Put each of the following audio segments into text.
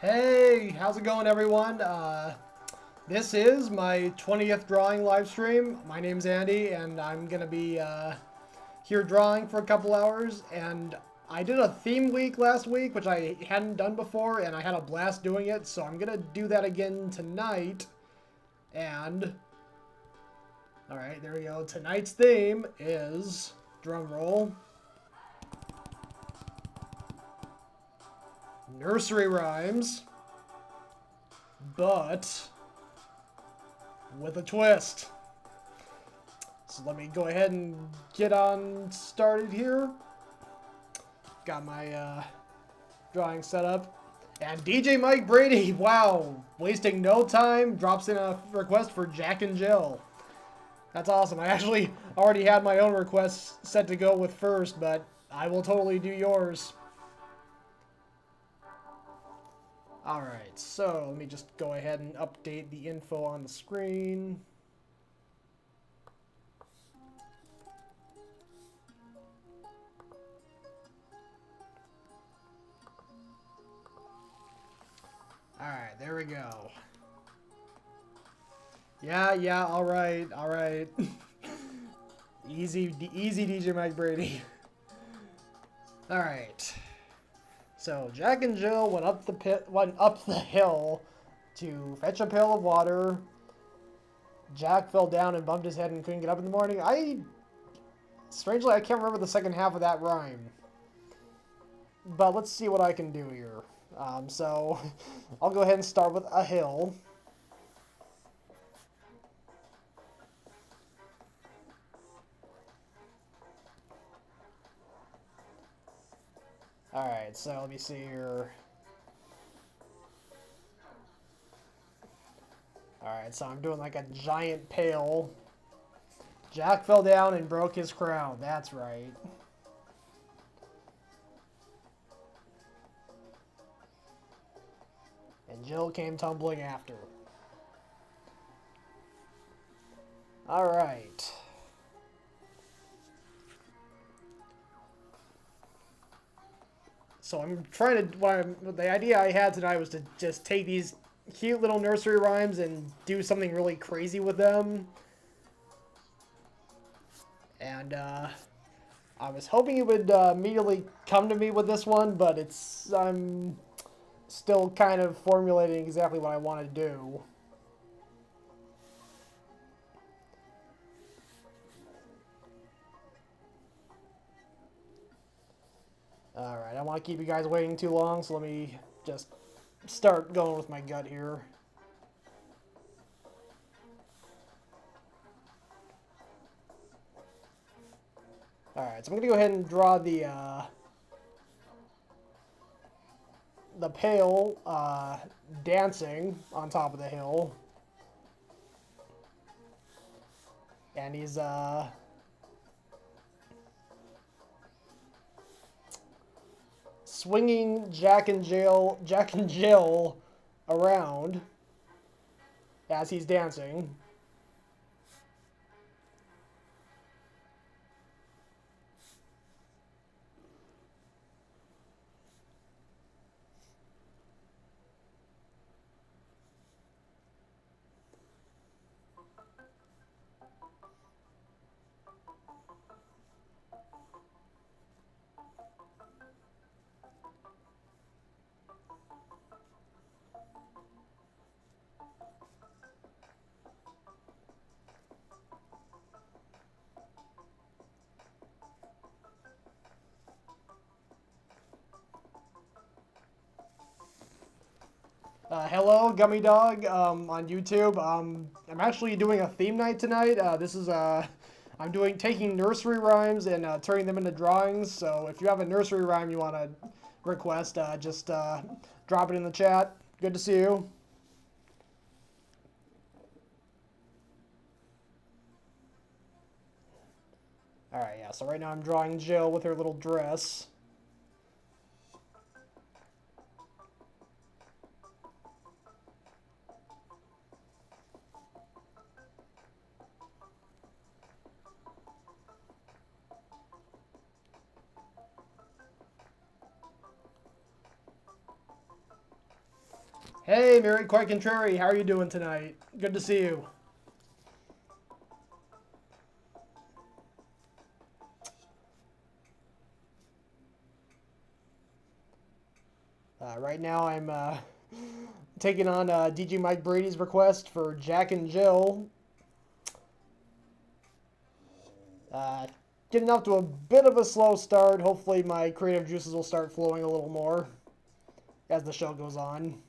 Hey, how's it going, everyone? This is my 20th drawing live stream. My name's Andy, and I'm gonna be here drawing for a couple hours. And I did a theme week last week, which I hadn't done before, and I had a blast doing it. So I'm gonna do that again tonight. And all right, there we go. Tonight's theme is, drum roll, Nursery Rhymes. but with a twist. So let me go ahead and get on started here. Got my drawing set up. And DJ Mike Brady, wow, wasting no time, drops in a request for Jack and Jill. That's awesome. I actually already had my own requests set to go with first, but I will totally do yours. Alright, so let me just go ahead and update the info on the screen. Alright, there we go. Yeah, alright. Easy DJ Mike Brady. Alright. So Jack and Jill went up the hill to fetch a pail of water. Jack fell down and bumped his head and couldn't get up in the morning. Strangely, I can't remember the second half of that rhyme. But let's see what I can do here. So I'll go ahead and start with a hill. Alright, so let me see here. Alright, so I'm doing like a giant pail. Jack fell down and broke his crown. That's right. And Jill came tumbling after. Alright. So I'm trying to, the idea I had tonight was to just take these cute little nursery rhymes and do something really crazy with them. And I was hoping it would immediately come to me with this one, but I'm still kind of formulating exactly what I want to do. Alright, I don't want to keep you guys waiting too long, so let me just start going with my gut here. Alright, so I'm going to go ahead and draw the pail dancing on top of the hill. And he's swinging Jack and Jill around as he's dancing. Hello, Gummy Dog, on YouTube. I'm actually doing a theme night tonight. I'm taking nursery rhymes and turning them into drawings. So if you have a nursery rhyme you want to request, just drop it in the chat. Good to see you. Alright, yeah, so right now I'm drawing Jill with her little dress. Hey, Mary Quite Contrary, how are you doing tonight? Good to see you. Right now I'm taking on DJ Mike Brady's request for Jack and Jill. Getting off to a bit of a slow start. Hopefully my creative juices will start flowing a little more as the show goes on.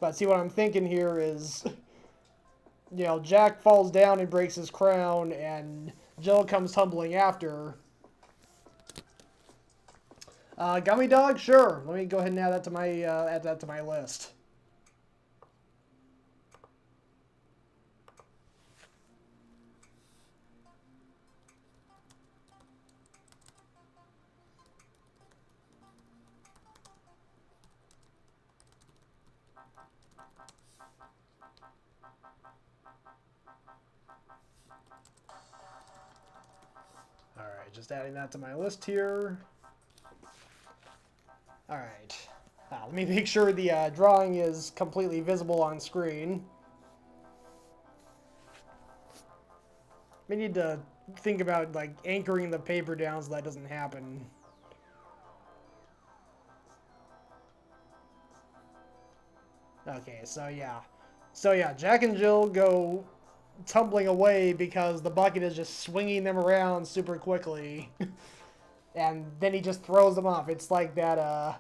But see, what I'm thinking here is, you know, Jack falls down and breaks his crown, and Jill comes tumbling after. Gummy dog, sure. Let me go ahead and add that to my list. All right, just adding that to my list here. All right. Let me make sure the drawing is completely visible on screen. We need to think about like anchoring the paper down so that doesn't happen. Okay, so yeah, Jack and Jill go tumbling away because the bucket is just swinging them around super quickly. And then he just throws them off. It's like that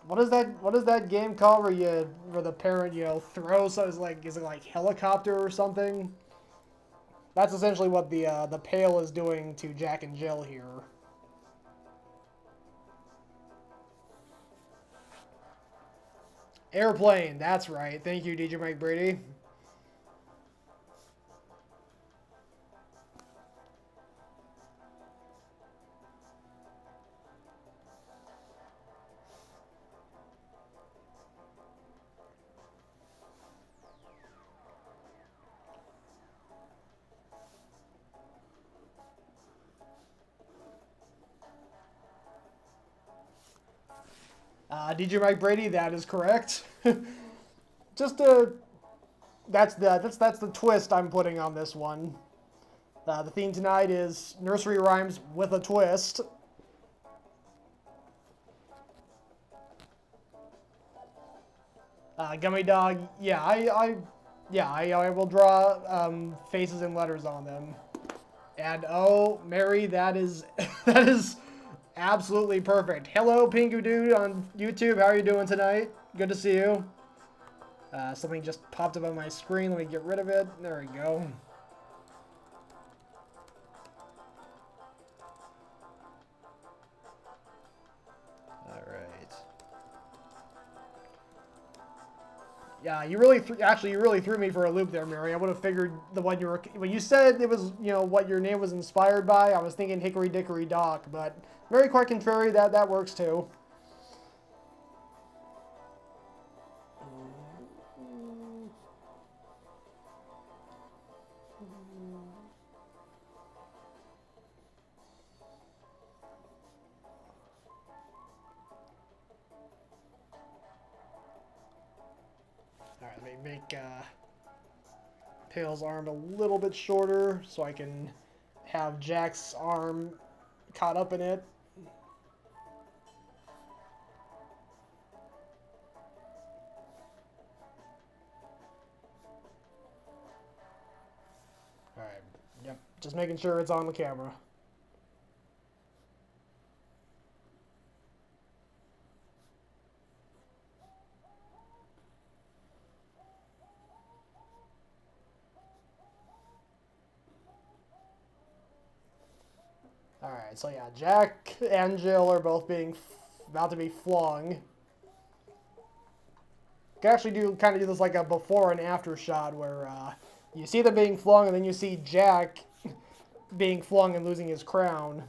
what is that game called where the parent, you know, throws, so is it like helicopter or something? That's essentially what the pail is doing to Jack and Jill here. Airplane, that's right. Thank you, DJ Mike Brady. DJ Mike Brady, that is correct. Just that's the twist I'm putting on this one. The theme tonight is nursery rhymes with a twist. Gummy dog, yeah, I will draw faces and letters on them. And oh, Mary, that is that is absolutely perfect. Hello, Pingu Dude on YouTube. How are you doing tonight? Good to see you. Something just popped up on my screen. Let me get rid of it. There we go. All right. Yeah, you really threw me for a loop there, Mary. I would have figured the one you were when you said it was, you know, what your name was inspired by. I was thinking Hickory Dickory Dock, but very quite contrary. That works too. All right, let me make Pail's arm a little bit shorter so I can have Jack's arm caught up in it. All right, yep, just making sure it's on the camera. Alright, so yeah, Jack and Jill are both about to be flung. Can actually kind of do this like a before and after shot where you see them being flung and then you see Jack being flung and losing his crown.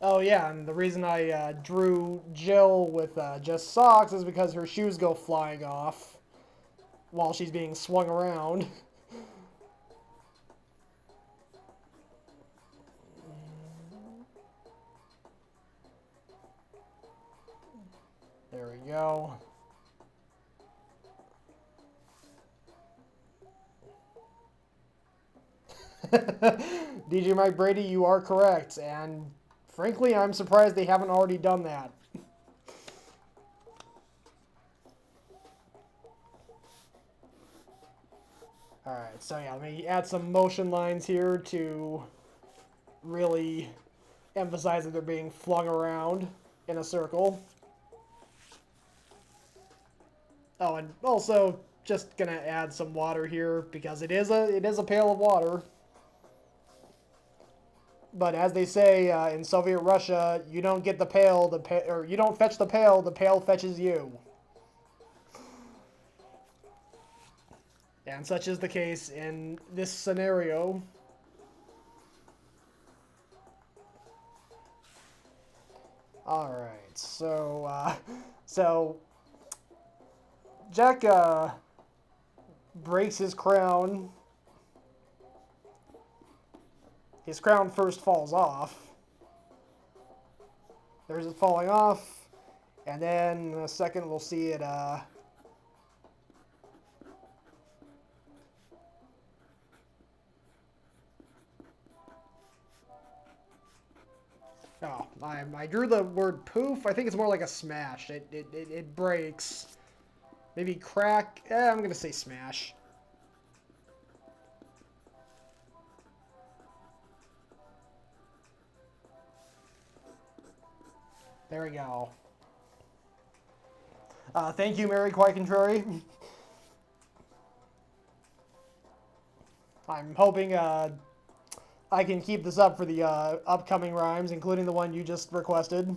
Oh yeah, and the reason I drew Jill with just socks is because her shoes go flying off while she's being swung around. There we go. DJ Mike Brady, you are correct, and frankly, I'm surprised they haven't already done that. Alright, so yeah, let me add some motion lines here to really emphasize that they're being flung around in a circle. Oh, and also just gonna add some water here because it is a pail of water. But as they say in Soviet Russia, you don't get the pail, or you don't fetch the pail fetches you. And such is the case in this scenario. Alright, so Jack breaks his crown. His crown first falls off. There's it falling off. And then in a second we'll see it oh, I drew the word poof. I think it's more like a smash. It breaks. Maybe crack. I'm going to say smash. There we go. Thank you, Mary Quite Contrary. I'm hoping I can keep this up for the upcoming rhymes, including the one you just requested.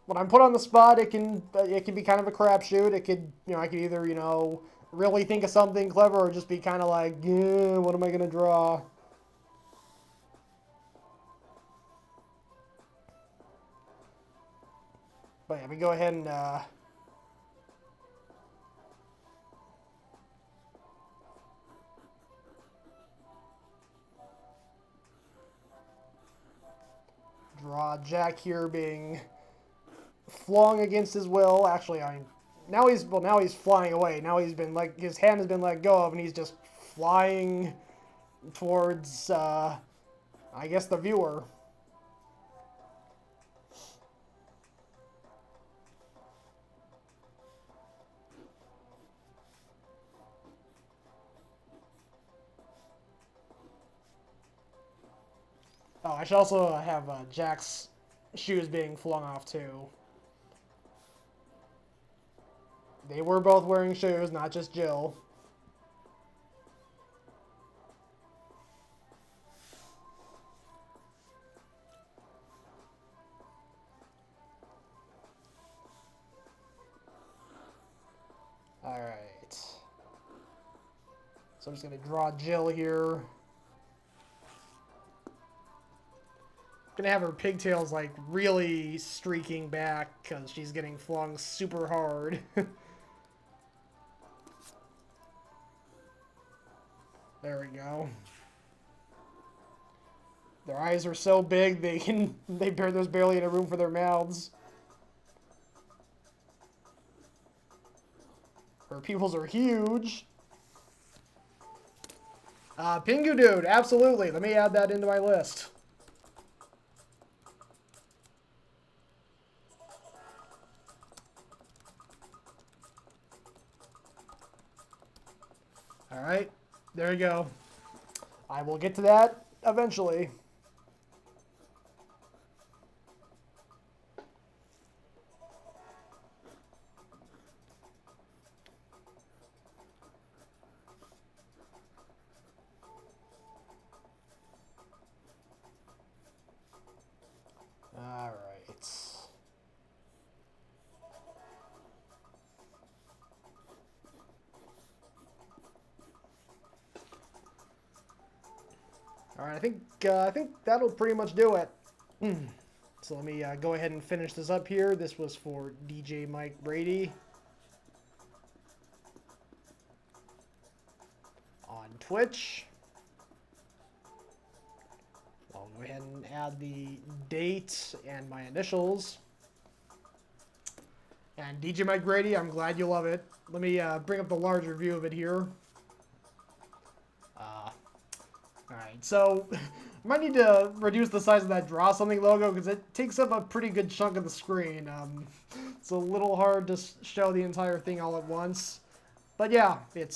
When I'm put on the spot, it can be kind of a crapshoot. It could, I could either, really think of something clever or just be kind of like, yeah, what am I gonna draw? But yeah, we go ahead and draw Jack here being flung against his will. Actually, now he's flying away. Now his hand has been let go of, and he's just flying towards I guess the viewer. Oh, I should also have Jack's shoes being flung off too. They were both wearing shoes, not just Jill. Alright. So I'm just going to draw Jill here. Gonna have her pigtails like really streaking back because she's getting flung super hard. There we go. Their eyes are so big there's barely enough room for their mouths. Her pupils are huge. Pingu Dude, absolutely. Let me add that into my list. Alright, there you go. I will get to that eventually. Alright. Alright, I think that'll pretty much do it. So let me go ahead and finish this up here. This was for DJ Mike Brady on Twitch. I'll go ahead and add the date and my initials. And DJ Mike Brady, I'm glad you love it. Let me bring up the larger view of it here. Alright, so I might need to reduce the size of that Draw Something logo because it takes up a pretty good chunk of the screen. It's a little hard to show the entire thing all at once. But yeah, it's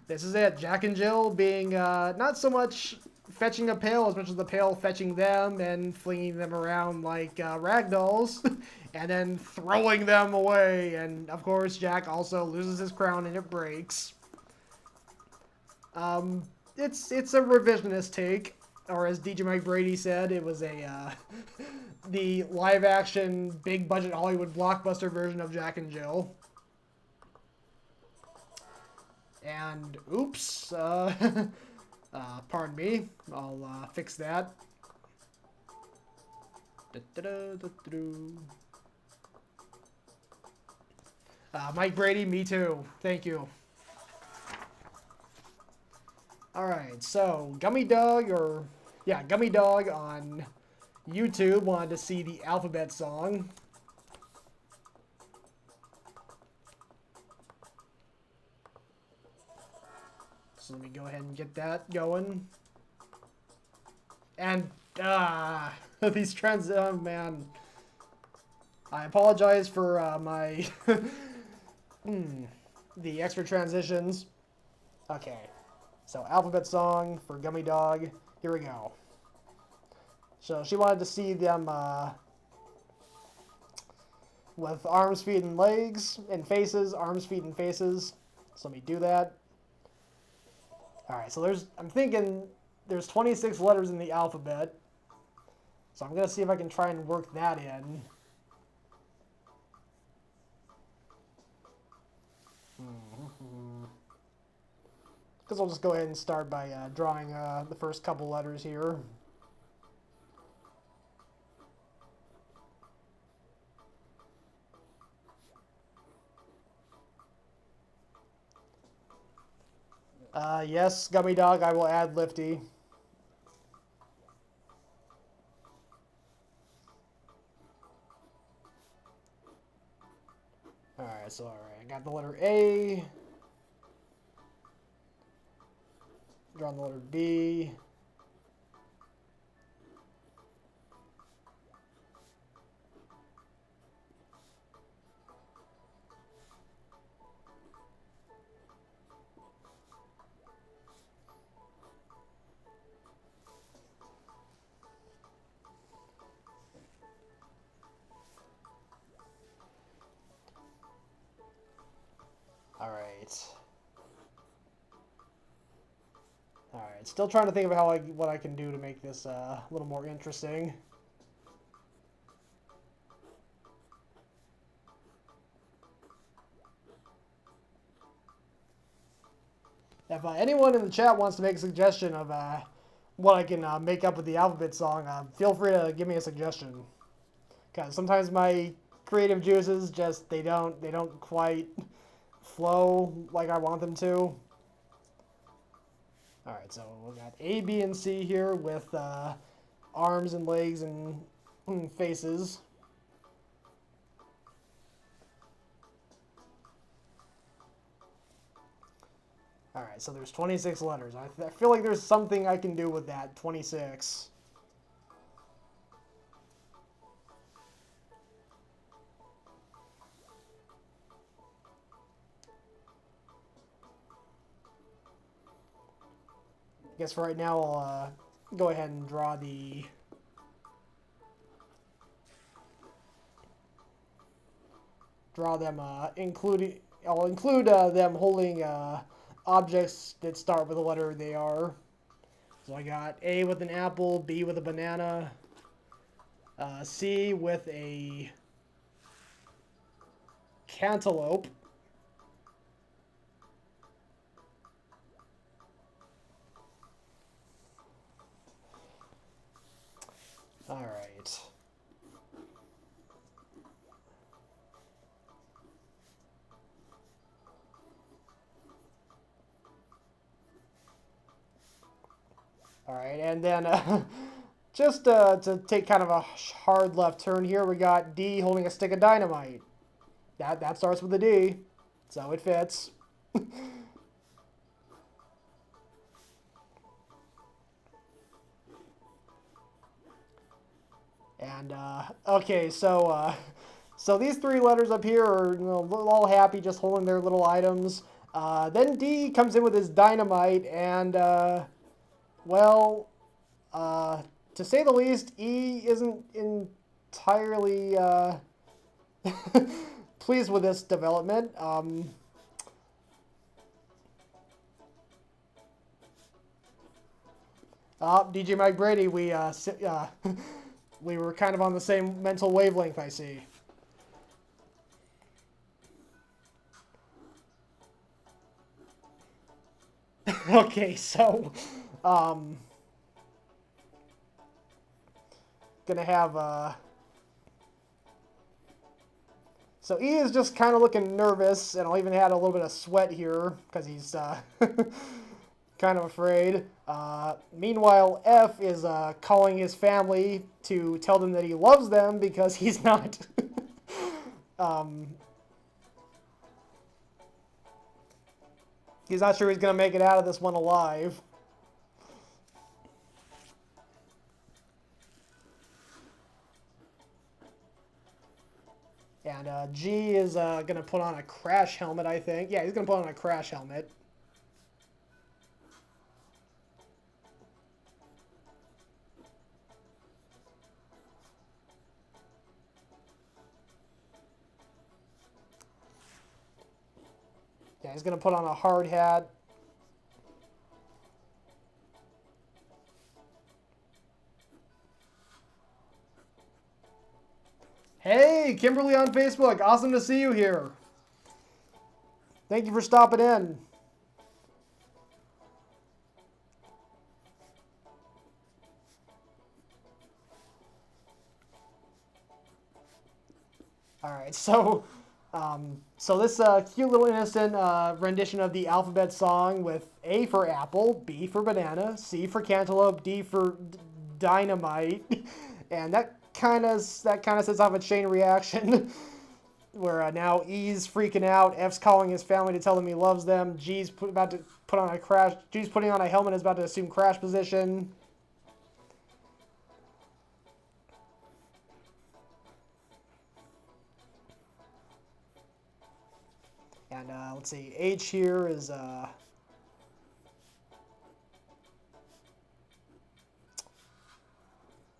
this is it. Jack and Jill being not so much fetching a pail as much as the pail fetching them and flinging them around like rag dolls, and then throwing them away. And of course, Jack also loses his crown and it breaks. It's a revisionist take, or as DJ Mike Brady said, it was a the live action big budget Hollywood blockbuster version of Jack and Jill. And oops, pardon me, I'll fix that. Mike Brady, me too. Thank you. Alright, so Gummy Dog on YouTube wanted to see the alphabet song. So let me go ahead and get that going. And, these trends, oh man. I apologize for my, the extra transitions. Okay, so alphabet song for Gummy Dog. Here we go. So she wanted to see them with arms, feet, and legs, and faces, arms, feet, and faces. So let me do that. Alright, so I'm thinking there's 26 letters in the alphabet. So I'm going to see if I can try and work that in. Because I'll just go ahead and start by drawing the first couple letters here. Yes, Gummy Dog, I will add Lifty. Alright, so I got the letter A. Drawing the letter B. Alright, still trying to think of what I can do to make this a little more interesting. If anyone in the chat wants to make a suggestion of what I can make up with the alphabet song, feel free to give me a suggestion. Because sometimes my creative juices just they don't quite flow like I want them to. Alright, so we got A, B, and C here with arms and legs and faces. Alright, so there's 26 letters. I feel like there's something I can do with that, 26. I guess for right now I'll go ahead and draw them I'll include them holding objects that start with the letter they are. So I got A with an apple, B with a banana, C with a cantaloupe, all right. All right, and then just to take kind of a hard left turn here, we got D holding a stick of dynamite. That starts with a D, so it fits. And okay, so these three letters up here are all happy, just holding their little items. Then D comes in with his dynamite, and, well, to say the least, E isn't entirely pleased with this development. DJ Mike Brady, we we were kind of on the same mental wavelength, I see. Okay, so gonna have so E is just kind of looking nervous, and I'll even add a little bit of sweat here because he's kind of afraid. Meanwhile, F is calling his family to tell them that he loves them because he's not. He's not sure he's going to make it out of this one alive. And G is going to put on a crash helmet, I think. Yeah, he's going to put on a crash helmet. Yeah, he's going to put on a hard hat. Hey, Kimberly on Facebook. Awesome to see you here. Thank you for stopping in. All right, so this cute little innocent rendition of the alphabet song with A for apple, B for banana, C for cantaloupe, D for dynamite, and that kind of sets off a chain reaction where now E's freaking out, F's calling his family to tell them he loves them, G's about to put on a crash, G's putting on a helmet, is about to assume crash position. And let's see, H here is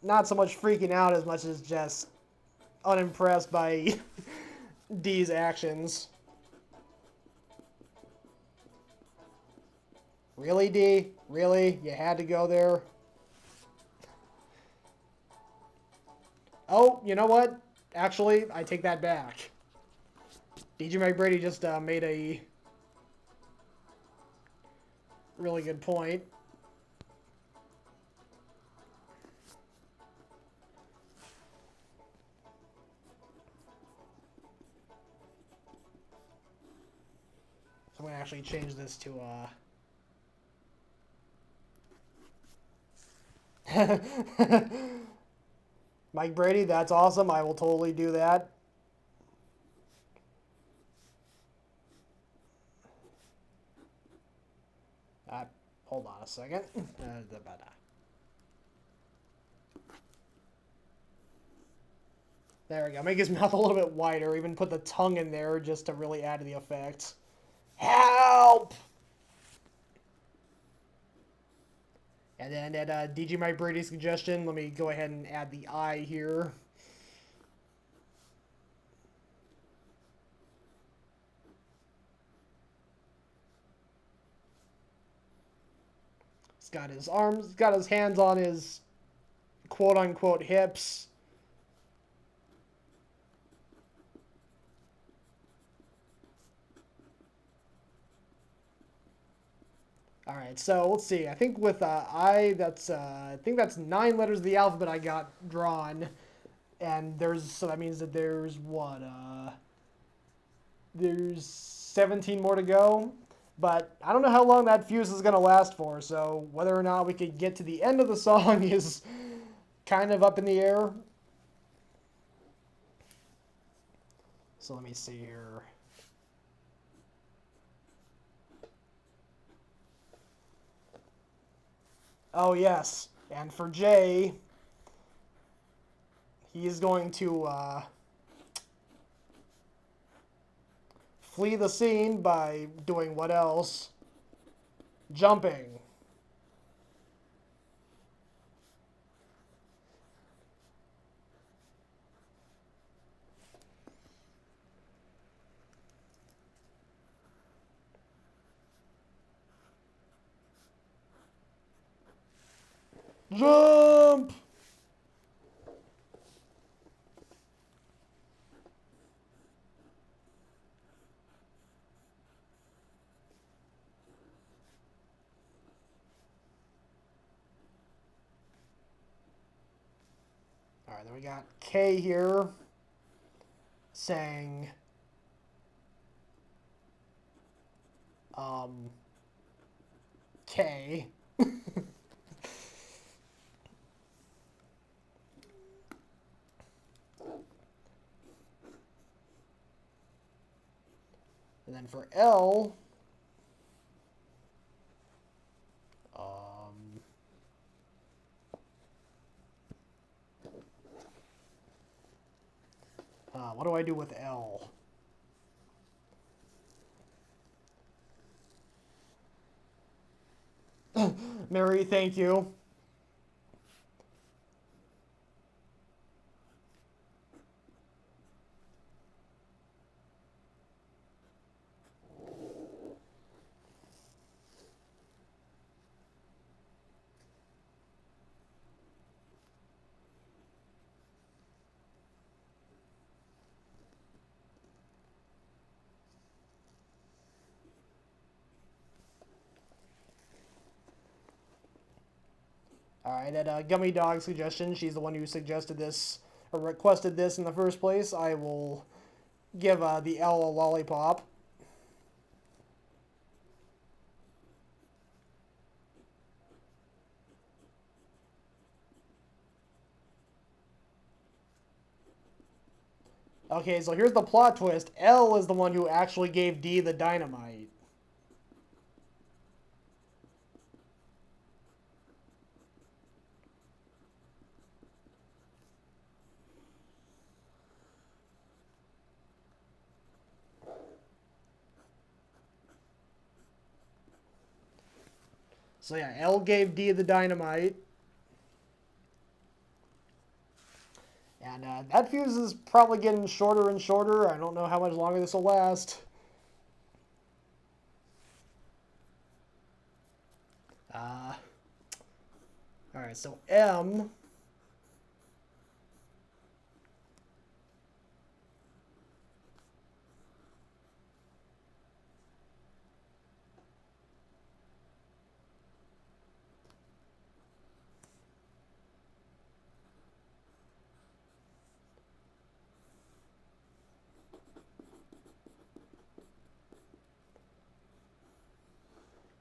not so much freaking out as much as just unimpressed by D's actions. Really, D? Really? You had to go there? Oh, you know what? Actually, I take that back. DJ Mike Brady just made a really good point. So I'm going to actually change this to Mike Brady, that's awesome. I will totally do that. Hold on a second. There we go. Make his mouth a little bit wider. Even put the tongue in there just to really add to the effect. Help! And then at DJ Mike Brady's suggestion, let me go ahead and add the I here. He's got his arms, got his hands on his quote-unquote hips. All right, so let's see. I think with I, that's I think that's 9 letters of the alphabet I got drawn, and so that means that there's what? There's 17 more to go. But I don't know how long that fuse is going to last for, so whether or not we could get to the end of the song is kind of up in the air. So let me see here. Oh, yes. And for J, he is going to flee the scene by doing what else? Jumping. Jump! All right, then we got K here saying, K. And then for L, what do I do with L? Mary, thank you. Alright, at Gummy Dog's suggestion, she's the one who suggested this, or requested this in the first place, I will give the L a lollipop. Okay, so here's the plot twist. L is the one who actually gave D the dynamite. So yeah, L gave D the dynamite. And that fuse is probably getting shorter and shorter. I don't know how much longer this will last. Alright, so M.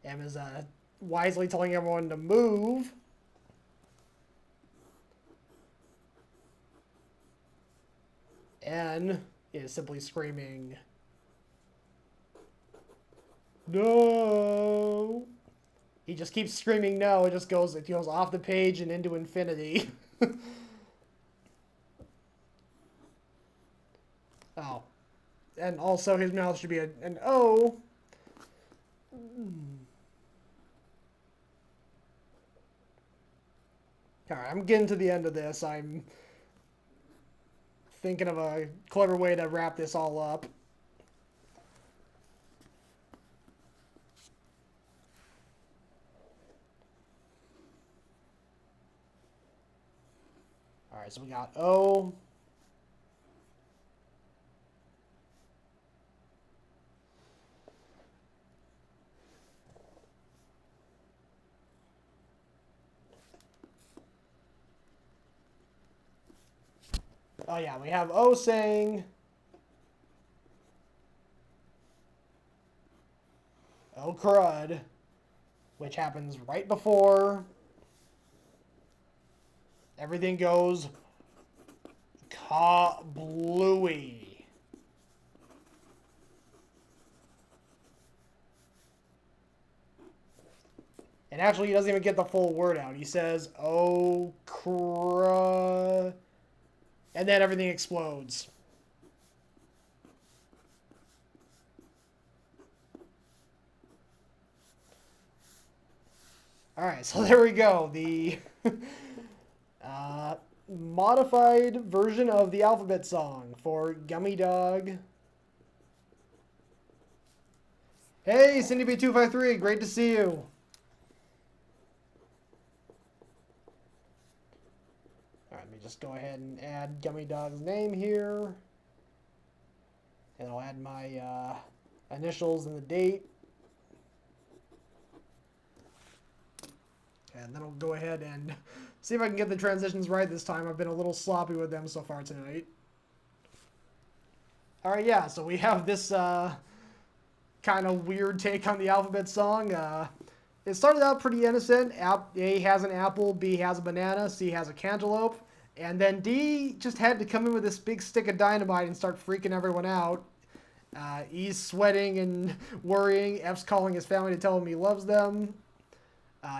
M is wisely telling everyone to move. N is simply screaming, no. He just keeps screaming no. It goes off the page and into infinity. Oh. And also his mouth should be an O. Alright, I'm getting to the end of this. I'm thinking of a clever way to wrap this all up. Alright, so we got O. Oh yeah, we have O saying, oh crud, which happens right before everything goes kablooey. And actually, he doesn't even get the full word out. He says, oh crud. And then everything explodes. Alright, so there we go. The modified version of the alphabet song for Gummy Dog. Hey, Cindy B253, great to see you. Alright, let me just go ahead and add Gummy Dog's name here. And I'll add my initials and the date. And then I'll go ahead and see if I can get the transitions right this time. I've been a little sloppy with them so far tonight. Alright, yeah, so we have this kind of weird take on the alphabet song. It started out pretty innocent. A has an apple, B has a banana, C has a cantaloupe. And then D just had to come in with this big stick of dynamite and start freaking everyone out. E's sweating and worrying. F's calling his family to tell him he loves them.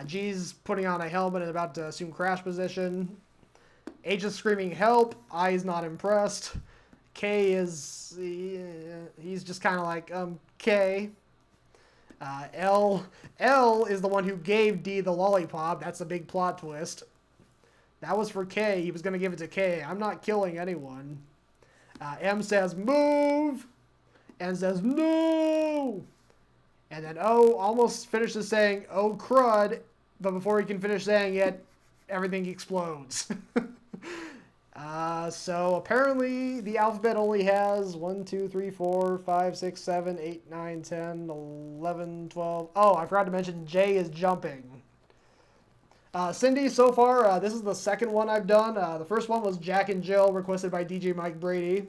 G's putting on a helmet and about to assume crash position. H is screaming help. I is not impressed. K is... he's just kind of like, K. L is the one who gave D the lollipop. That's a big plot twist. That was for K. He was going to give it to K. I'm not killing anyone. M says, move! N says, no! And then O almost finishes saying, oh crud, but before he can finish saying it, everything explodes. So apparently the alphabet only has 1, 2, 3, 4, 5, 6, 7, 8, 9, 10, 11, 12. Oh, I forgot to mention J is jumping. Cindy, so far, this is the second one I've done. The first one was Jack and Jill, requested by DJ Mike Brady.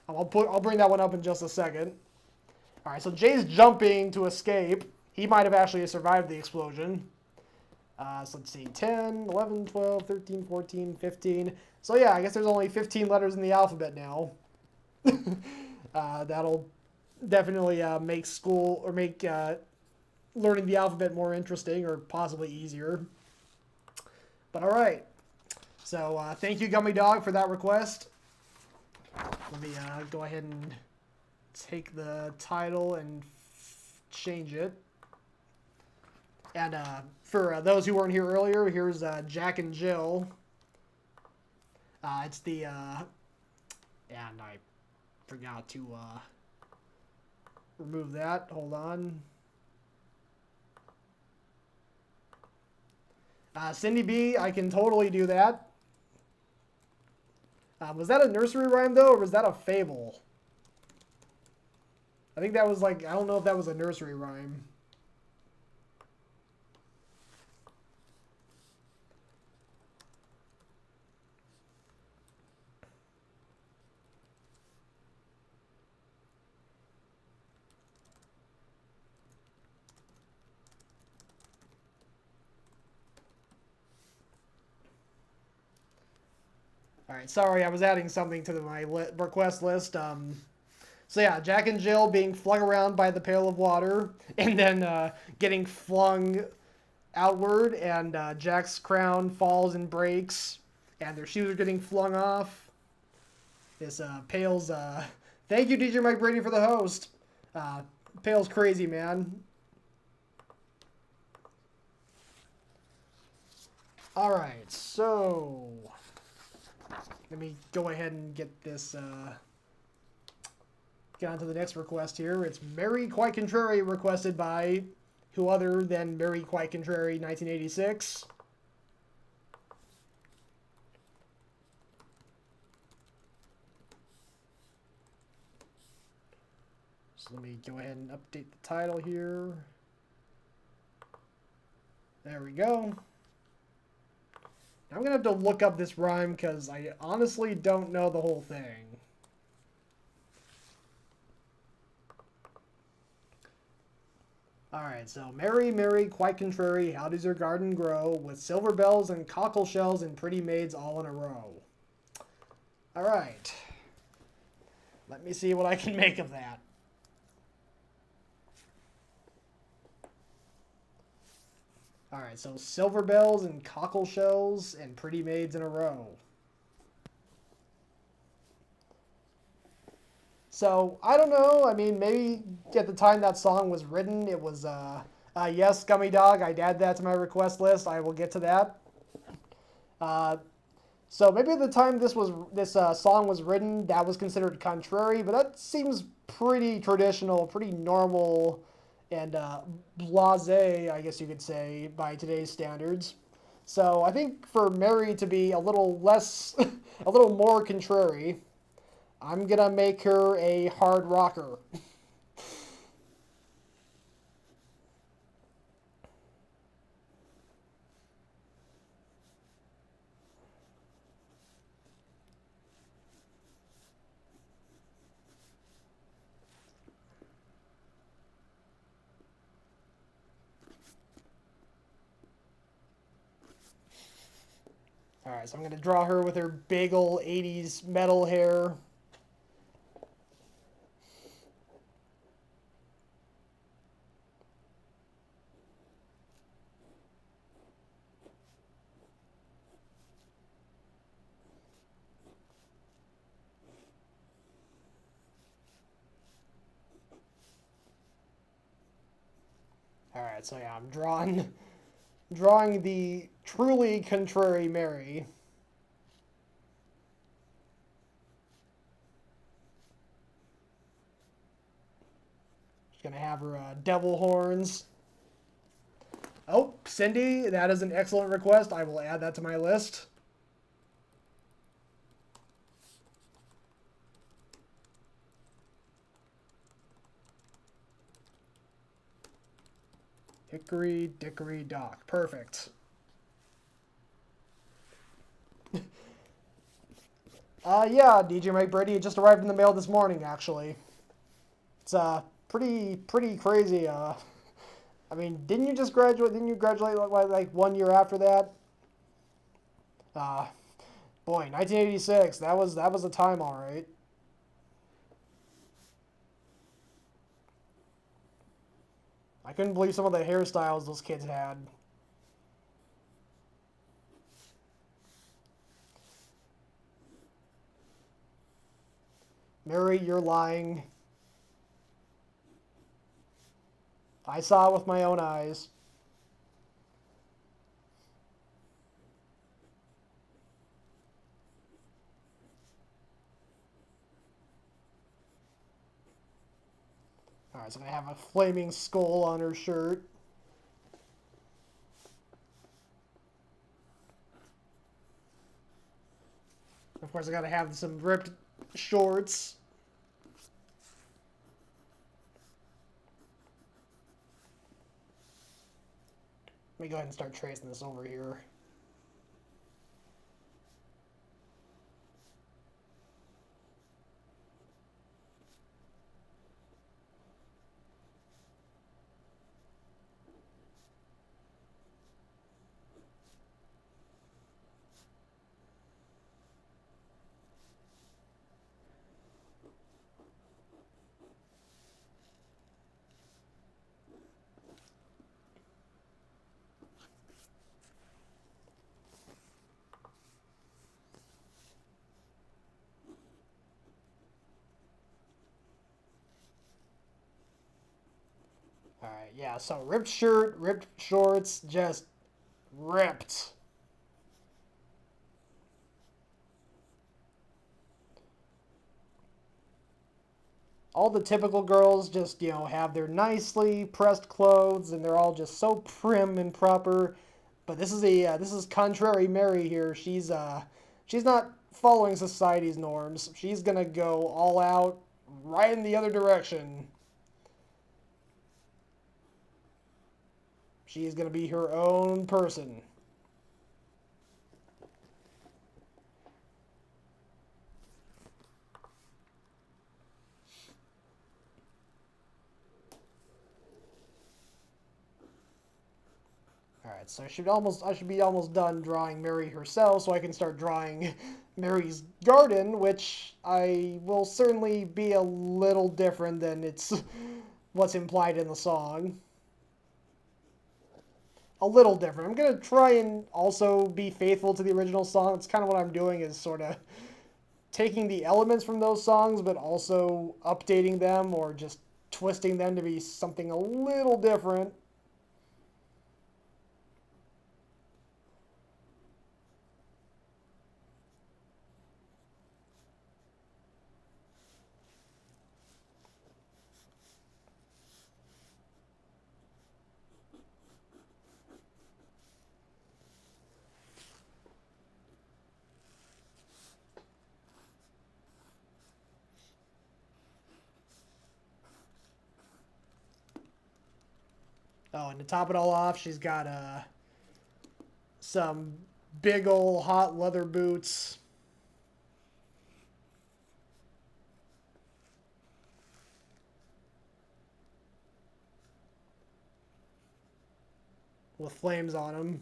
I'll bring that one up in just a second. All right, so Jay's jumping to escape. He might have actually survived the explosion. So let's see, 10, 11, 12, 13, 14, 15. So yeah, I guess there's only 15 letters in the alphabet now. That'll definitely make school, or make learning the alphabet more interesting, or possibly easier. But all right. So thank you, Gummy Dog, for that request. Let me go ahead and take the title and change it. And for those who weren't here earlier, here's Jack and Jill. It's the... and I forgot to remove that. Hold on. Cindy B, I can totally do that. Was that a nursery rhyme, though, or was that a fable? I think that was like, I don't know if that was a nursery rhyme. Alright, sorry, I was adding something to my request list. So yeah, Jack and Jill being flung around by the pail of water, and then getting flung outward, and Jack's crown falls and breaks, and their shoes are getting flung off. This pail's... thank you, DJ Mike Brady, for the host. Pail's crazy, man. Alright, so... let me go ahead and get this... get on to the next request here. It's Mary Quite Contrary, requested by who other than Mary Quite Contrary 1986. So let me go ahead and update the title here. There we go. Now I'm going to have to look up this rhyme because I honestly don't know the whole thing. Alright, so Mary, Mary, quite contrary, how does your garden grow, with silver bells and cockle shells and pretty maids all in a row? Alright. Let me see what I can make of that. Alright, so silver bells and cockle shells and pretty maids in a row. So, I don't know, I mean, maybe at the time that song was written, it was a Yes, Gummy Dog, I'd add that to my request list. I will get to that. Uh, so maybe at the time this song was written, that was considered contrary, but that seems pretty traditional, pretty normal, and blasé, I guess you could say, by today's standards. So I think for Mary to be a little less, a little more contrary, I'm gonna make her a hard rocker. All right, so I'm gonna draw her with her big ol' 80s metal hair. All right, so yeah, I'm drawing the truly contrary Mary. She's gonna have her devil horns. Oh, Cindy, that is an excellent request. I will add that to my list. Hickory Dickory Dock. Perfect. Yeah, DJ Mike Brady, it just arrived in the mail this morning, actually. It's pretty crazy. I mean, didn't you just graduate? Didn't you graduate like 1 year after that? Uh, Boy, 1986. That was a time, all right. I couldn't believe some of the hairstyles those kids had. Mary, you're lying. I saw it with my own eyes. Alright, so I have a flaming skull on her shirt. Of course, I gotta have some ripped shorts. Let me go ahead and start tracing this over here. Alright, yeah, so ripped shirt, ripped shorts, just ripped. All the typical girls just, have their nicely pressed clothes and they're all just so prim and proper. But this is contrary Mary here. She's not following society's norms. She's gonna go all out right in the other direction. She's gonna be her own person. Alright, so I should be almost done drawing Mary herself so I can start drawing Mary's garden, which I will certainly be a little different than what's implied in the song. A little different. I'm gonna try and also be faithful to the original song. It's kind of what I'm doing, is sort of taking the elements from those songs, but also updating them or just twisting them to be something a little different. Oh, and to top it all off, she's got some big old hot leather boots. With flames on them.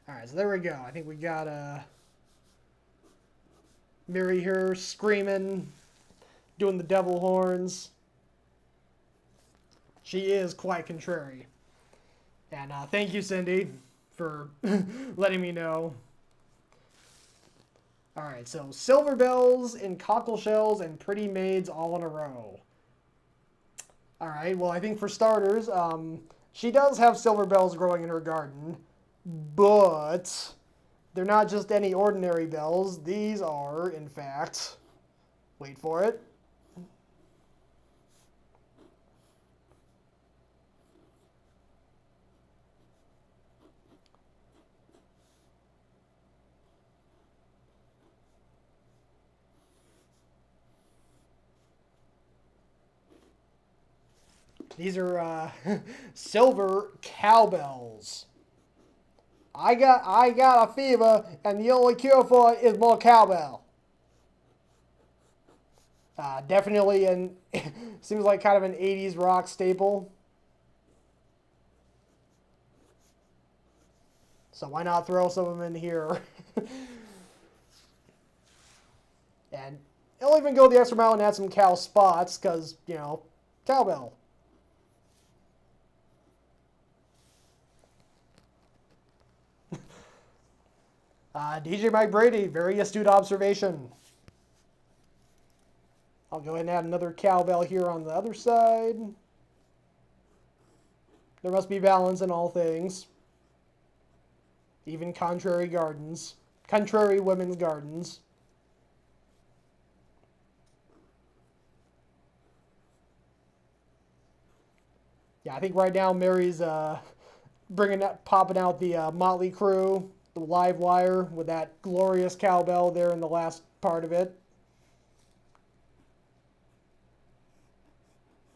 Alright, so there we go. I think we got Mary here screaming, doing the devil horns. She is quite contrary. And thank you, Cindy, for letting me know. Alright, so silver bells and cockle shells and pretty maids all in a row. Alright, well, I think for starters, she does have silver bells growing in her garden, but they're not just any ordinary bells. These are, in fact, wait for it, these are silver cowbells. I got a fever, and the only cure for it is more cowbell. Definitely seems like kind of an 80s rock staple. So why not throw some of them in here? And it'll even go the extra mile and add some cow spots, because, you know, cowbell. DJ Mike Brady, very astute observation. I'll go ahead and add another cowbell here on the other side. There must be balance in all things. Even contrary gardens. Contrary women's gardens. Yeah, I think right now Mary's popping out the Motley Crue, the live wire with that glorious cowbell there in the last part of it.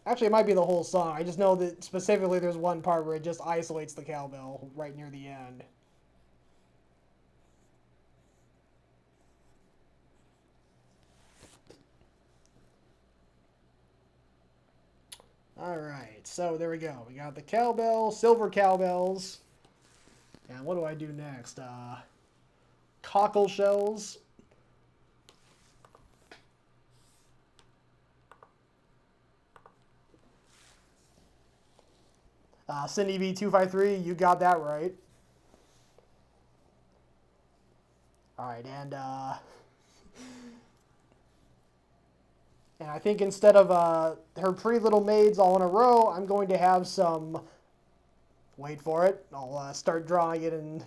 Actually, it might be the whole song. I just know that specifically there's one part where it just isolates the cowbell right near the end. Alright, so there we go. We got the cowbell, silver cowbells. And what do I do next? Cockle shells. Cindy V253, you got that right. Alright, and I think instead of her pretty little maids all in a row, I'm going to have some, wait for it, I'll start drawing it and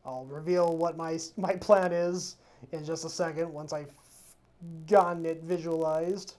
I'll reveal what my plan is in just a second once I've gotten it visualized.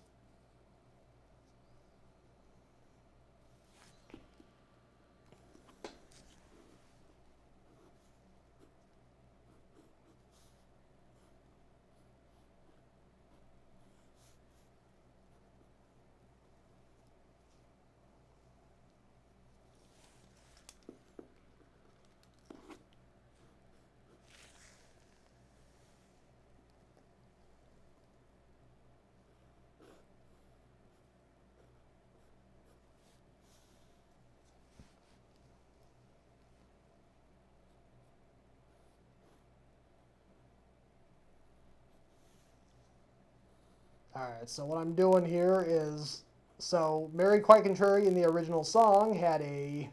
Alright, so what I'm doing here is, so Mary Quite Contrary in the original song had a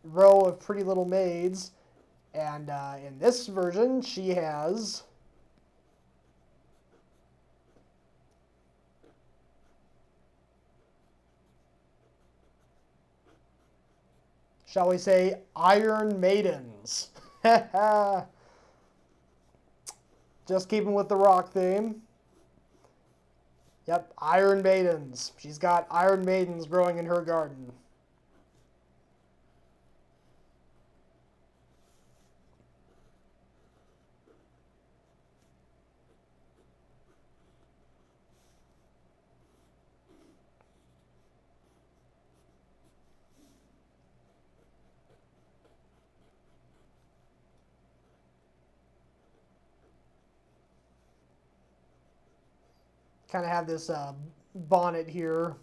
row of pretty little maids, and in this version she has shall we say, Iron Maidens. Just keeping with the rock theme. Yep, Iron Maidens. She's got Iron Maidens growing in her garden. Kind of have this bonnet here.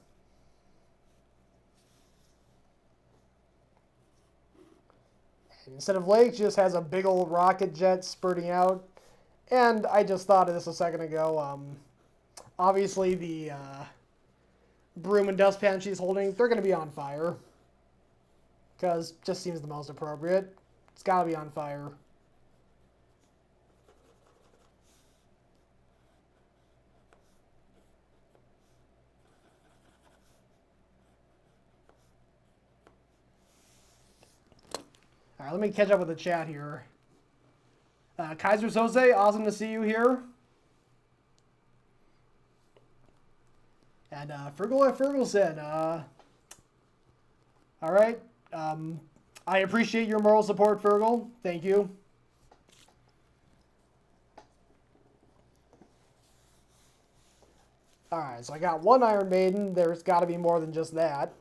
And instead of legs, she just has a big old rocket jet spurting out. And I just thought of this a second ago. Obviously, the broom and dustpan she's holding, they're going to be on fire. Because it just seems the most appropriate. It's got to be on fire. All right, let me catch up with the chat here. Kaiser Sose, awesome to see you here. And Fergalson, all right. I appreciate your moral support, Fergal. Thank you. All right, so I got one Iron Maiden. There's got to be more than just that.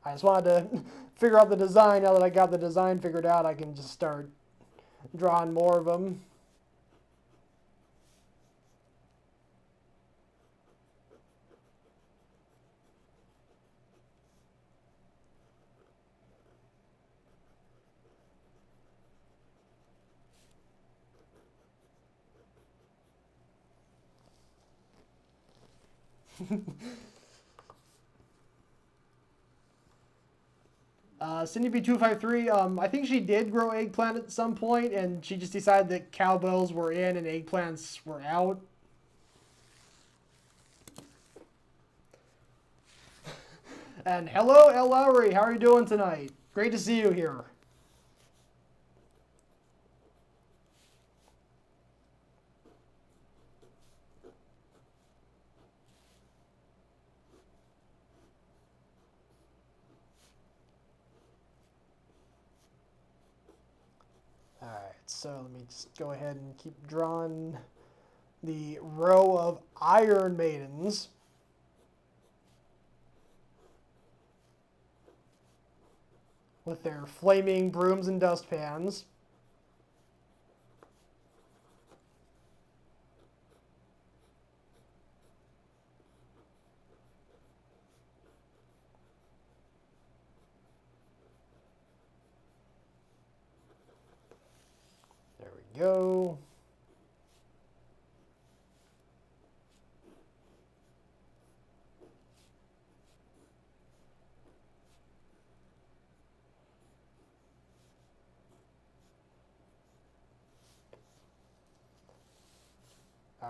I just wanted to figure out the design. Now that I got the design figured out, I can just start drawing more of them. Cindy B253, I think she did grow eggplant at some point, and she just decided that cowbells were in and eggplants were out. And hello, L. Lowry, how are you doing tonight? Great to see you here. Alright, so let me just go ahead and keep drawing the row of Iron Maidens. With their flaming brooms and dustpans. There we go.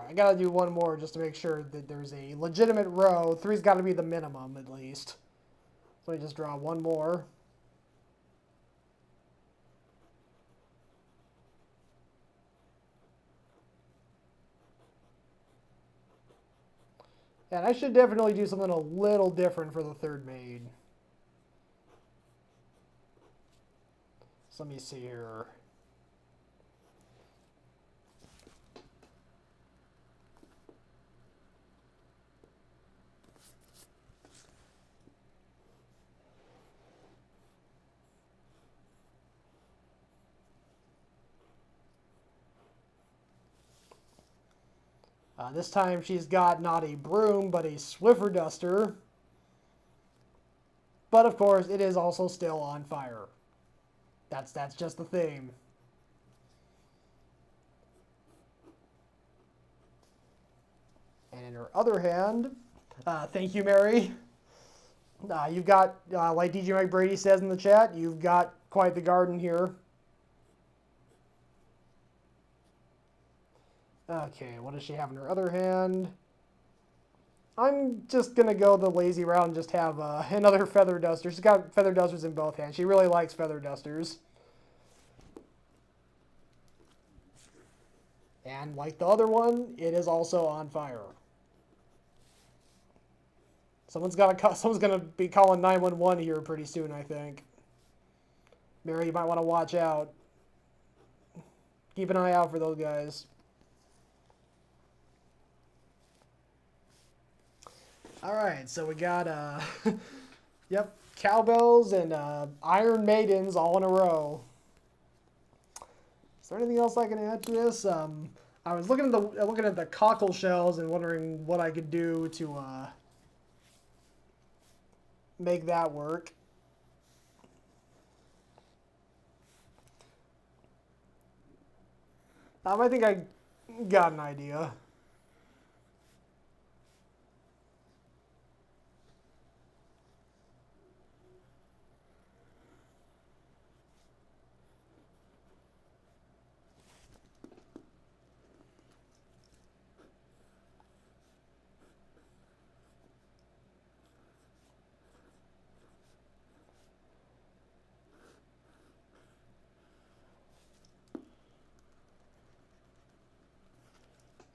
I gotta do one more just to make sure that there's a legitimate row. Three's gotta be the minimum, at least. So I just draw one more. And I should definitely do something a little different for the third maid. So let me see here. This time she's got not a broom, but a Swiffer duster. But of course, it is also still on fire. That's just the theme. And in her other hand, thank you, Mary. You've got, like DJ Mike Brady says in the chat, you've got quite the garden here. Okay, what does she have in her other hand? I'm just going to go the lazy route and just have another feather duster. She's got feather dusters in both hands. She really likes feather dusters. And like the other one, it is also on fire. Someone's gonna be calling 911 here pretty soon, I think. Mary, you might want to watch out. Keep an eye out for those guys. All right, so we got yep, cowbells and Iron Maidens all in a row. Is there anything else I can add to this? I was looking at the cockle shells and wondering what I could do to make that work. I think I got an idea.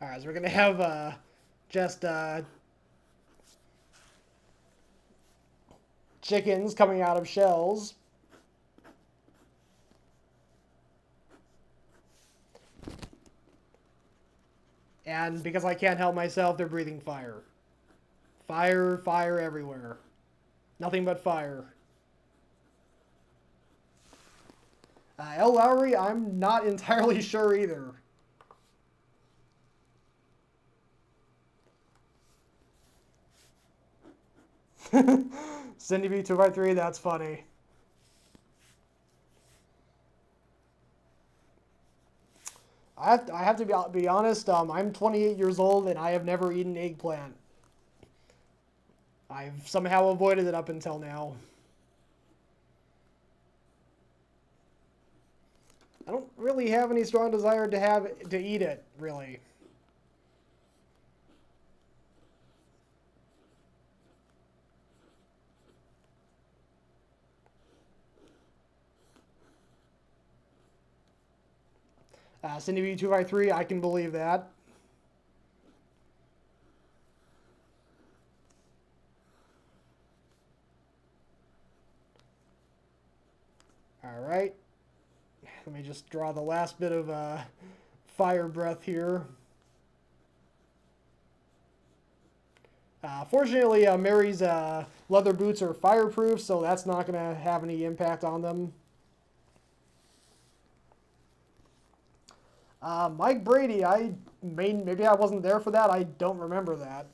All right, so we're gonna have just chickens coming out of shells. And because I can't help myself, they're breathing fire. Fire, fire everywhere. Nothing but fire. L. Lowry, I'm not entirely sure either. Cindy B 2x3, that's funny. I have to be honest, I'm 28 years old and I have never eaten eggplant. I've somehow avoided it up until now. I don't really have any strong desire to eat it, really. Cindy B 2x3, I can believe that. All right. Let me just draw the last bit of fire breath here. Fortunately, Mary's leather boots are fireproof, so that's not going to have any impact on them. Mike Brady, maybe I wasn't there for that. I don't remember that.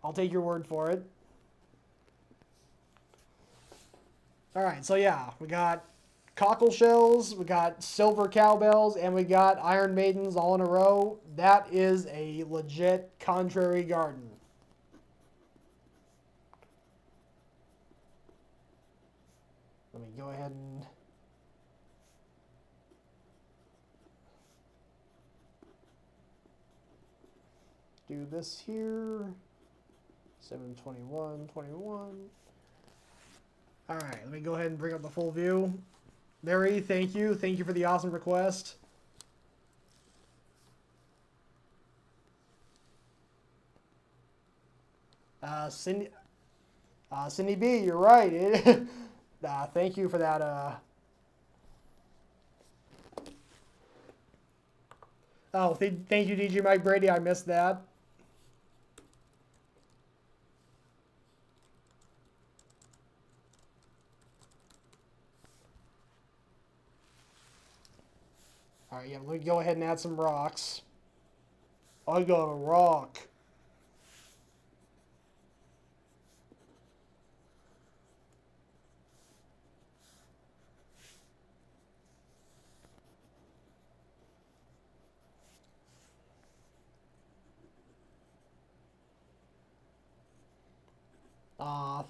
I'll take your word for it. All right, so yeah, we got cockle shells, we got silver cowbells, and we got Iron Maidens all in a row. That is a legit contrary garden. Let me go ahead and do this here. 721, 21. All right, let me go ahead and bring up the full view. Mary, thank you. Thank you for the awesome request. Cindy B, you're right. Thank you for that. Thank you, DJ Mike Brady. I missed that. All right, yeah, let me go ahead and add some rocks. I got a rock.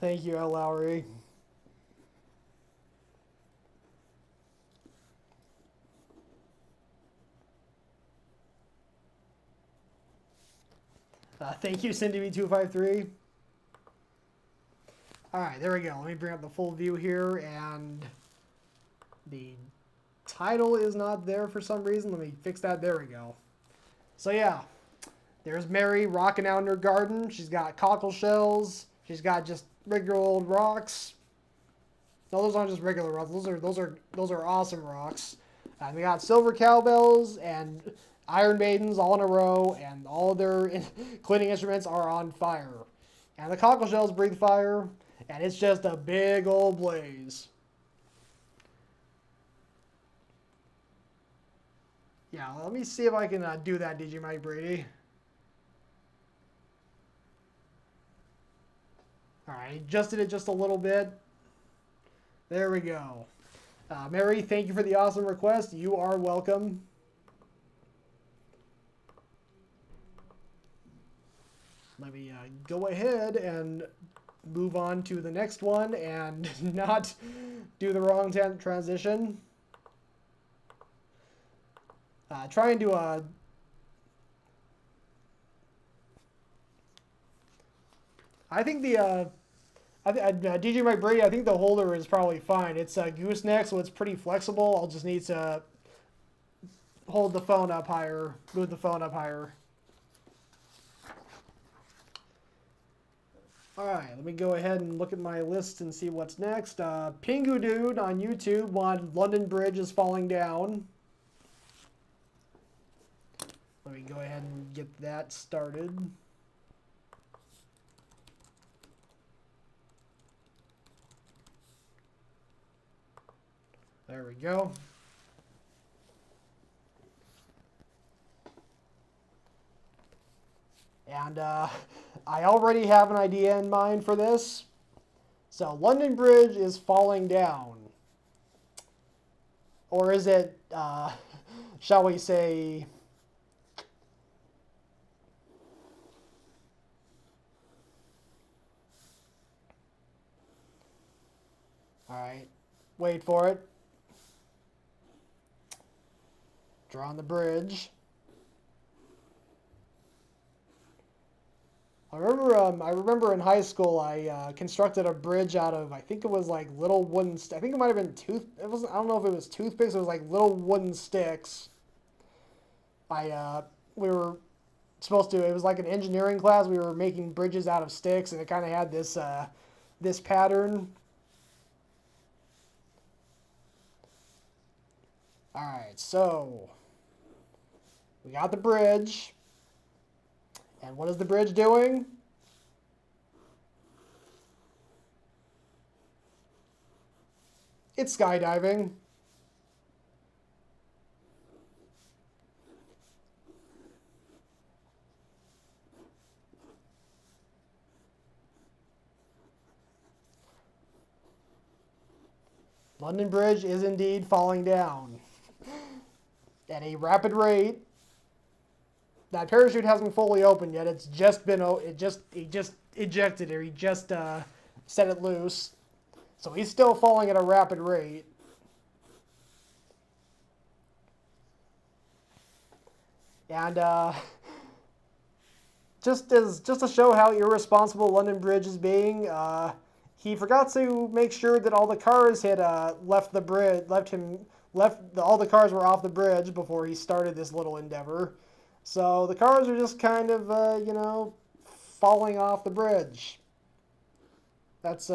Thank you, L. Lowry. Thank you, CindyB253. All right, there we go. Let me bring up the full view here, and the title is not there for some reason. Let me fix that. There we go. So yeah, there's Mary rocking out in her garden. She's got cockle shells. She's got just regular old rocks. No, those aren't just regular rocks. Those are awesome rocks. We got silver cowbells and Iron Maidens all in a row, and all their cleaning instruments are on fire. And the cockle shells breathe fire, and it's just a big old blaze. Yeah, let me see if I can do that, DJ Mike Brady. All right, adjusted it just a little bit. There we go. Mary, thank you for the awesome request. You are welcome. Let me go ahead and move on to the next one and not do the wrong transition. Trying to I think the DJ Mike Brady, I think the holder is probably fine. It's a gooseneck, so it's pretty flexible. I'll just need to hold the phone up higher, move the phone up higher. All right, let me go ahead and look at my list and see what's next. Pingu Dude on YouTube wanted London Bridge is Falling Down. Let me go ahead and get that started. There we go. And I already have an idea in mind for this. So London Bridge is falling down. Or is it, shall we say, all right, wait for it. Drawing the bridge. I remember in high school I constructed a bridge out of, I think it was like little wooden. I think it might have been I don't know if it was toothpicks. It was like little wooden sticks. We were supposed to. It was like an engineering class. We were making bridges out of sticks, and it kind of had this this pattern. All right, so we got the bridge. And what is the bridge doing? It's skydiving. London Bridge is indeed falling down at a rapid rate. That parachute hasn't fully opened yet. It's just been, he just ejected it. He just set it loose. So he's still falling at a rapid rate. And just to show how irresponsible London Bridge is being, he forgot to make sure that all the cars had left the bridge, all the cars were off the bridge before he started this little endeavor. So the cars are just kind of, you know, falling off the bridge. That's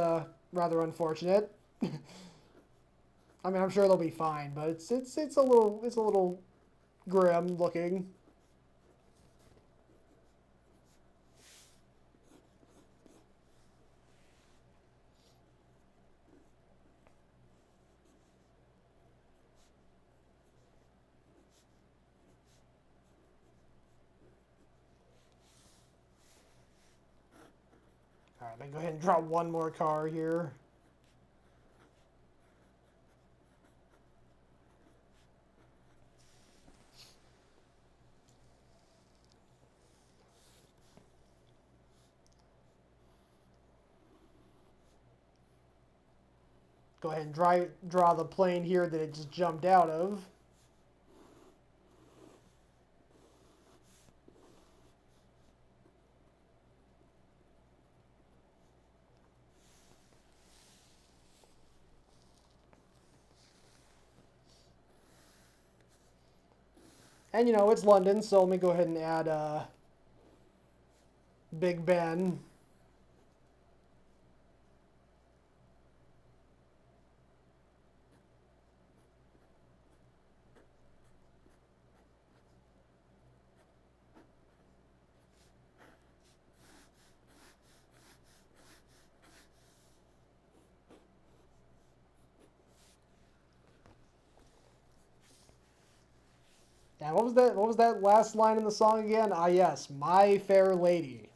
rather unfortunate. I mean, I'm sure they'll be fine, but it's a little grim looking. All right, let me go ahead and draw one more car here. Go ahead and draw the plane here that it just jumped out of. And you know, it's London, so let me go ahead and add Big Ben. And what was that? What was that last line in the song again? Ah, yes, my fair lady.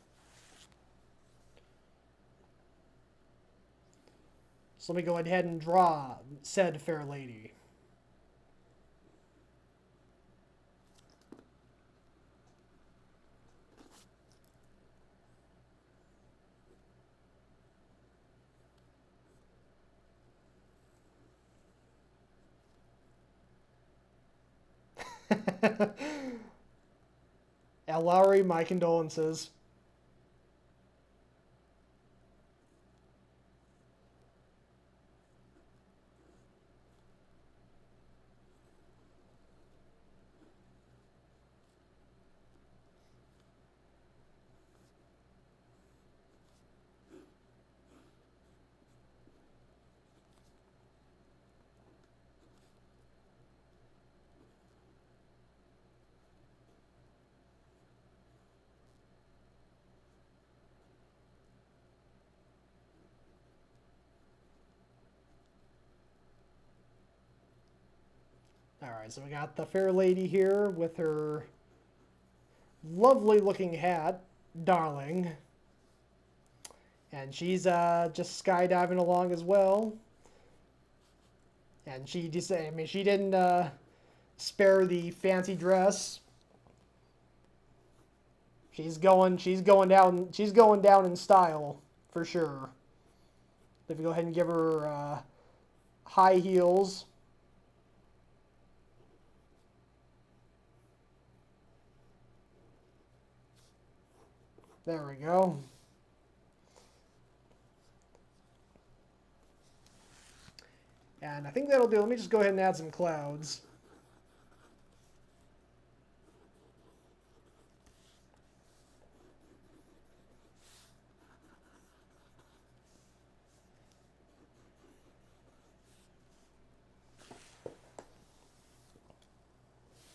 So let me go ahead and draw said fair lady. Al Lowry, my condolences. All right, so we got the fair lady here with her lovely looking hat, darling. And she's just skydiving along as well. And she just, I mean, she didn't spare the fancy dress. She's going down in style for sure. If you go ahead and give her high heels. There we go. And I think that'll do. Let me just go ahead and add some clouds.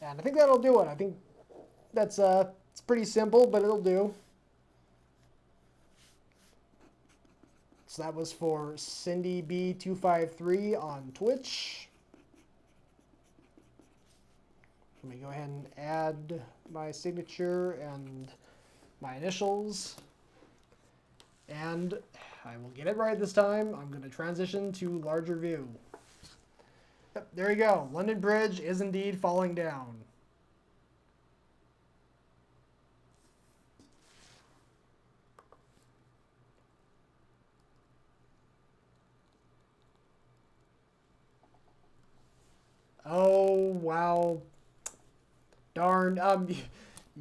And I think that'll do it. I think that's it's pretty simple, but it'll do. So that was for Cindy B253 on Twitch. Let me go ahead and add my signature and my initials. And I will get it right this time. I'm going to transition to larger view. Yep, there you go. London Bridge is indeed falling down. Oh, wow. Darn.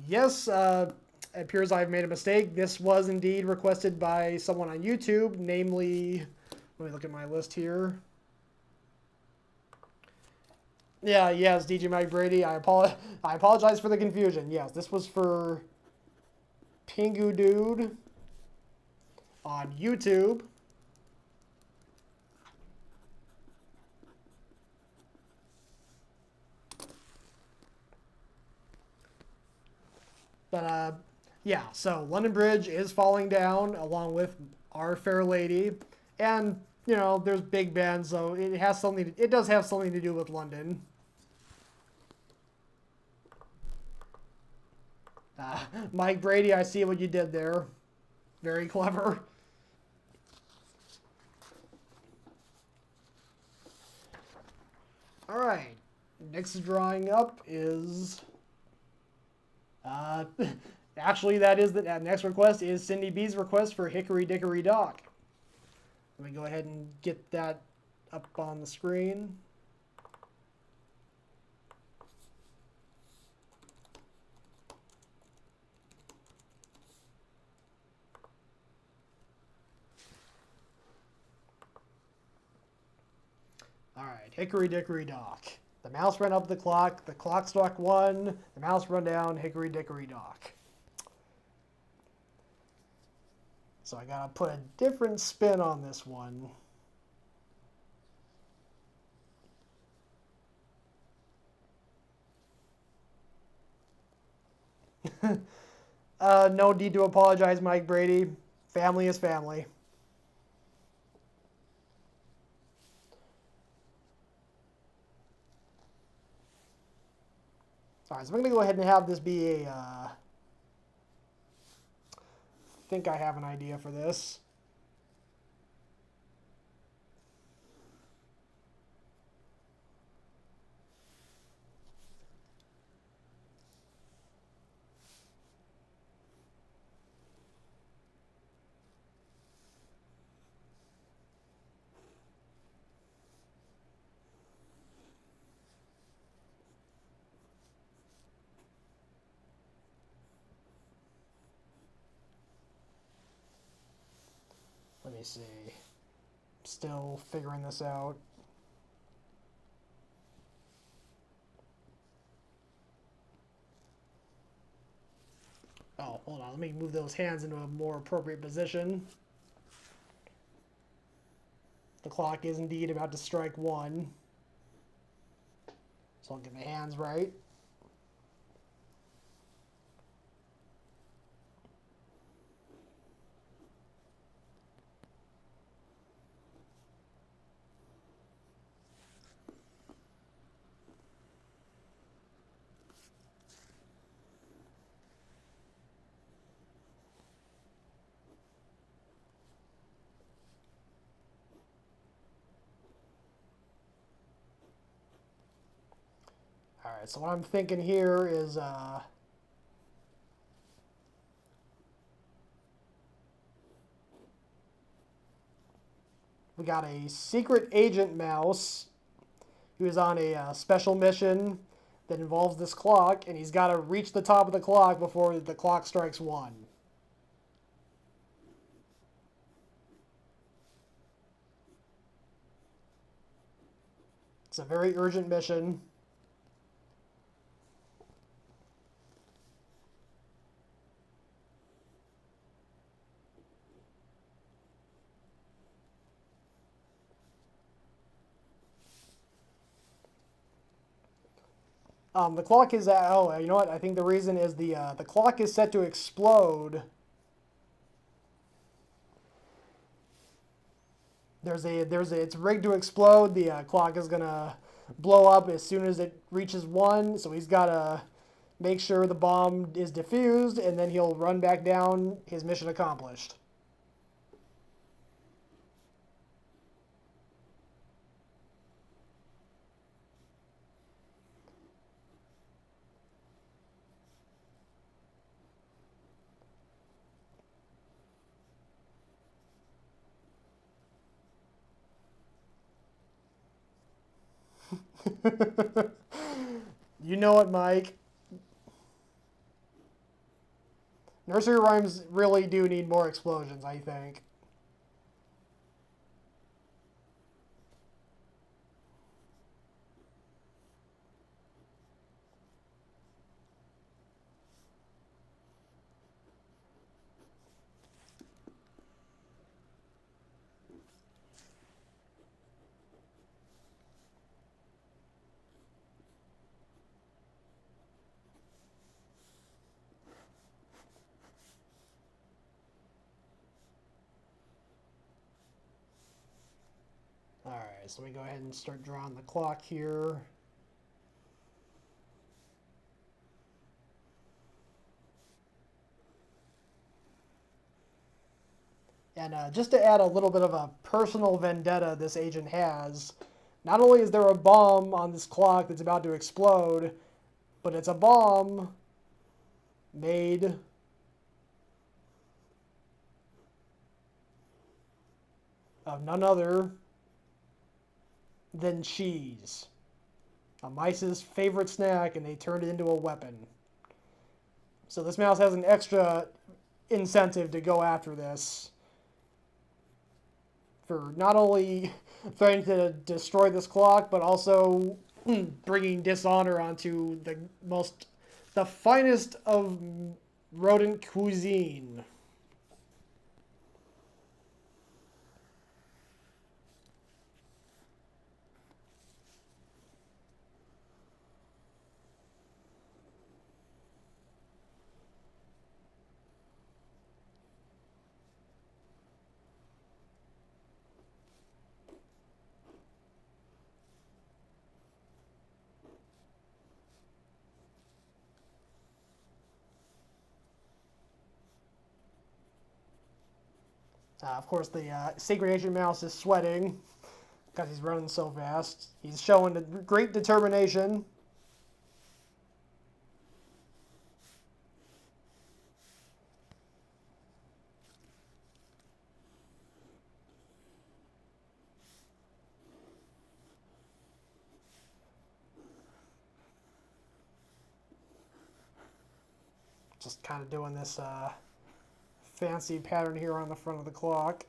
Yes, it appears I've made a mistake. This was indeed requested by someone on YouTube, namely, let me look at my list here. Yeah, yes, DJ Mike Brady. I apologize for the confusion. Yes, this was for Pingu Dude on YouTube. But yeah, so London Bridge is falling down along with Our Fair Lady, and you know there's Big Ben, so it has something. It does have something to do with London. Mike Brady, I see what you did there. Very clever. All right, next drawing up is. Actually, that next request is Cindy B's request for Hickory Dickory Dock. Let me go ahead and get that up on the screen. All right, Hickory Dickory Dock. The mouse ran up the clock struck 1, the mouse run down, Hickory Dickory Dock. So I gotta put a different spin on this one. No need to apologize, Mike Brady. Family is family. All right, so I'm going to go ahead and have this be a... I think I have an idea for this. Let me see. Still figuring this out. Oh, hold on. Let me move those hands into a more appropriate position. The clock is indeed about to strike 1. So I'll get my hands right. All right, so what I'm thinking here is we got a secret agent mouse who is on a special mission that involves this clock, and he's got to reach the top of the clock before the clock strikes 1. It's a very urgent mission. The clock is oh, you know what? I think the reason is the clock is set to explode. It's rigged to explode. The clock is gonna blow up as soon as it reaches 1. So he's gotta make sure the bomb is defused, and then he'll run back down. His mission accomplished. You know it, Mike. Nursery Rhymes really do need more explosions, I think. Alright, so we go ahead and start drawing the clock here. And just to add a little bit of a personal vendetta this agent has, not only is there a bomb on this clock that's about to explode, but it's a bomb made of none other than cheese. A mice's favorite snack, and they turned it into a weapon. So this mouse has an extra incentive to go after this, for not only trying to destroy this clock, but also bringing dishonor onto the finest of rodent cuisine. Of course, the Sacred Ancient Mouse is sweating because he's running so fast. He's showing great determination. Just kind of doing this fancy pattern here on the front of the clock.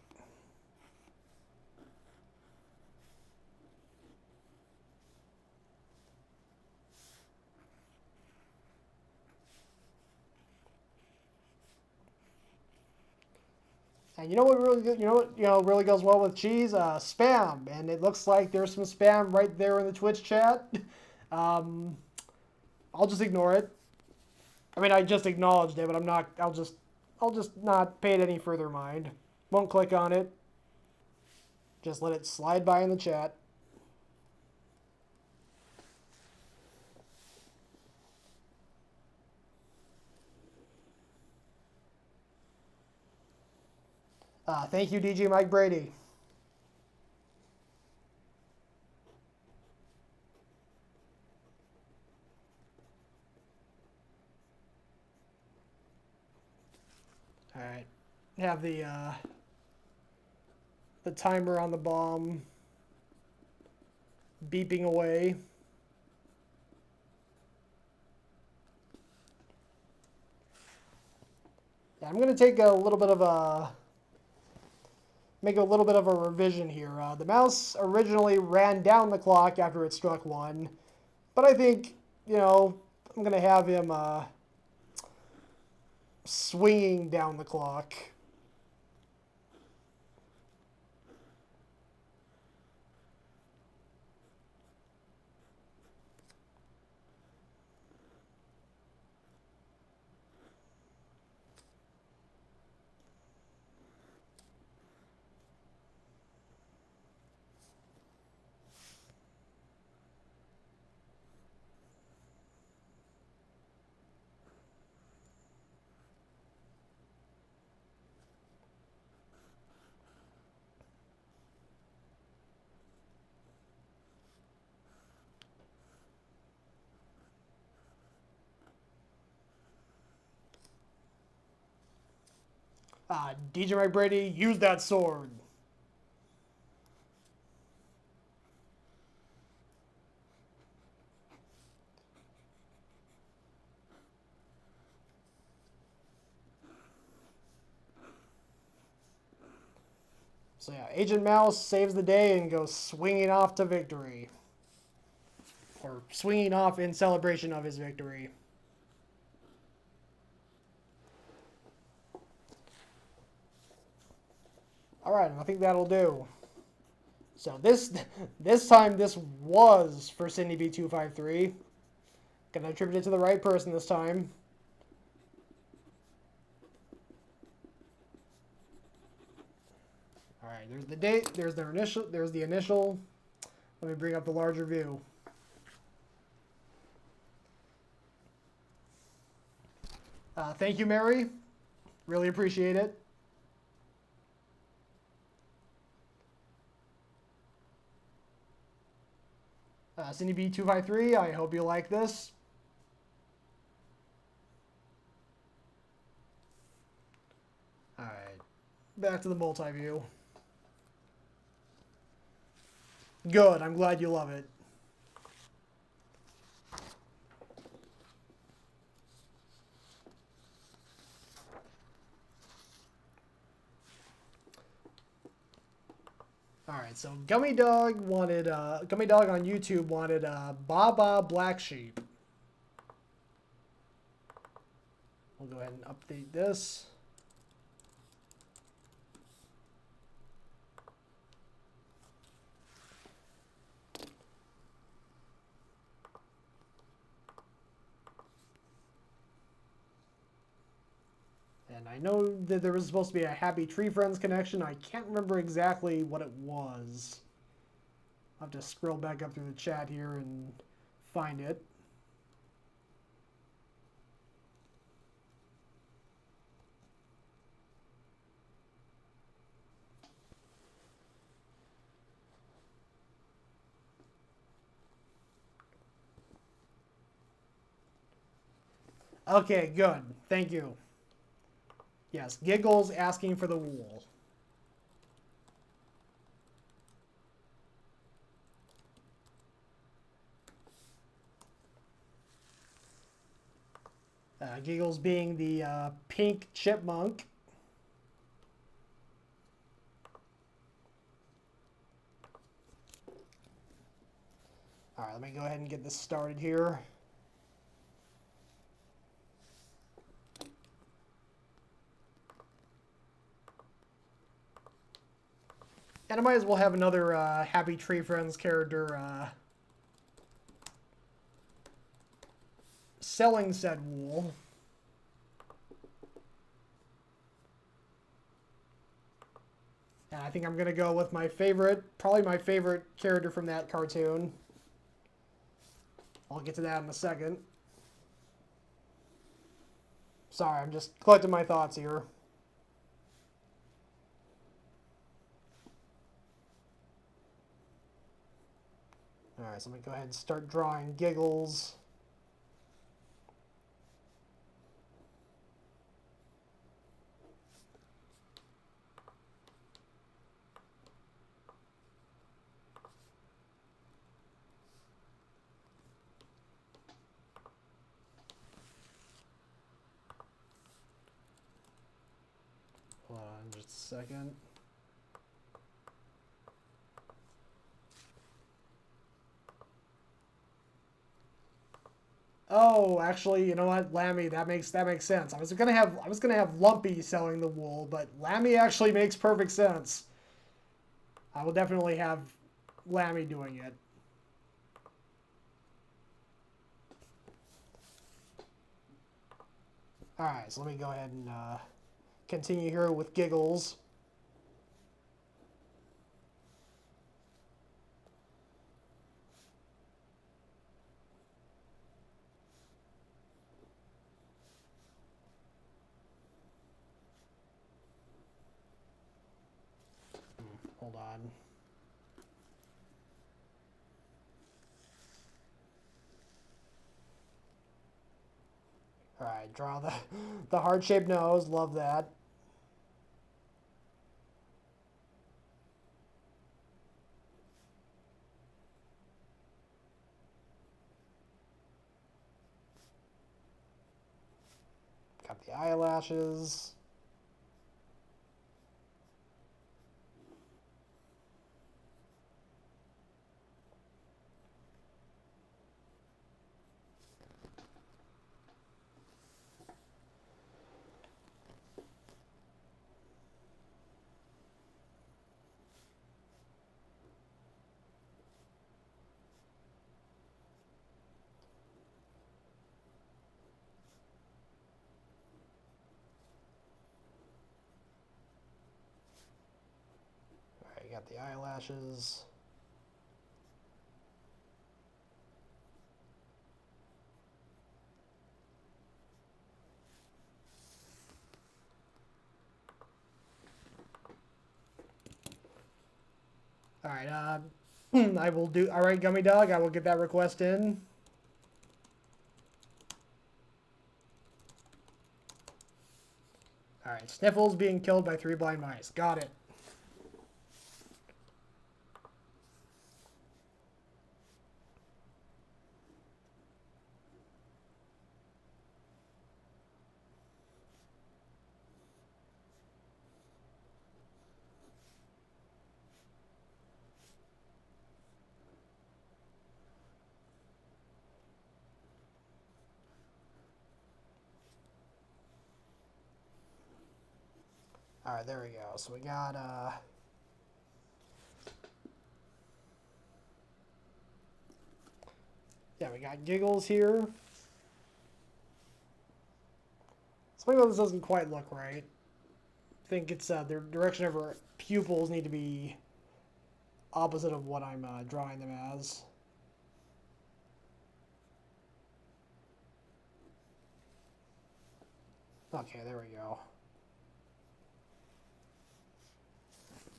And you know what really really goes well with cheese? Spam, and it looks like there's some spam right there in the Twitch chat. I'll just ignore it. I mean, I just acknowledged it, but I'm not. I'll just not pay it any further mind. Won't click on it. Just let it slide by in the chat. Thank you, DJ Mike Brady. All right, have the timer on the bomb beeping away. Yeah, I'm gonna take a little bit of a revision here. The mouse originally ran down the clock after it struck 1, but I think I'm gonna have him swinging down the clock. DJ Mike Brady, use that sword. So yeah, Agent Mouse saves the day and goes swinging off to victory. Or swinging off in celebration of his victory. Alright, I think that'll do. So this time this was for Cindy B253. Gonna attribute it to the right person this time. Alright, there's the date, there's the initial. Let me bring up the larger view. Thank you, Mary. Really appreciate it. Cindy B253, I hope you like this. Alright, back to the multi-view. Good, I'm glad you love it. All right, so Gummy Dog wanted Gummy Dog on YouTube wanted Baba Black Sheep. We'll go ahead and update this. And I know that there was supposed to be a Happy Tree Friends connection. I can't remember exactly what it was. I'll have to scroll back up through the chat here and find it. Okay, good. Thank you. Yes, Giggles asking for the wool. Giggles being the pink chipmunk. All right, let me go ahead and get this started here. And I might as well have another Happy Tree Friends character selling said wool. And I think I'm going to go with my favorite, probably my favorite character from that cartoon. I'll get to that in a second. Sorry, I'm just collecting my thoughts here. Alright, so I'm going to go ahead and start drawing Giggles. Hold on just a second. Oh, actually, you know what, Lammy, that makes sense. I was gonna have Lumpy selling the wool, but Lammy actually makes perfect sense. I will definitely have Lammy doing it. All right, so let me go ahead and continue here with Giggles. Hold on. All right, draw the heart-shaped nose. Love that. Got the eyelashes. All right, got the eyelashes. All right, I will do. All right, Gummy Dog, I will get that request in. All right, Sniffles being killed by 3 blind mice. Got it. All right, there we go. So we got yeah, we got Giggles here. Something about this doesn't quite look right. I think it's the direction of her pupils need to be opposite of what I'm drawing them as. Okay, there we go.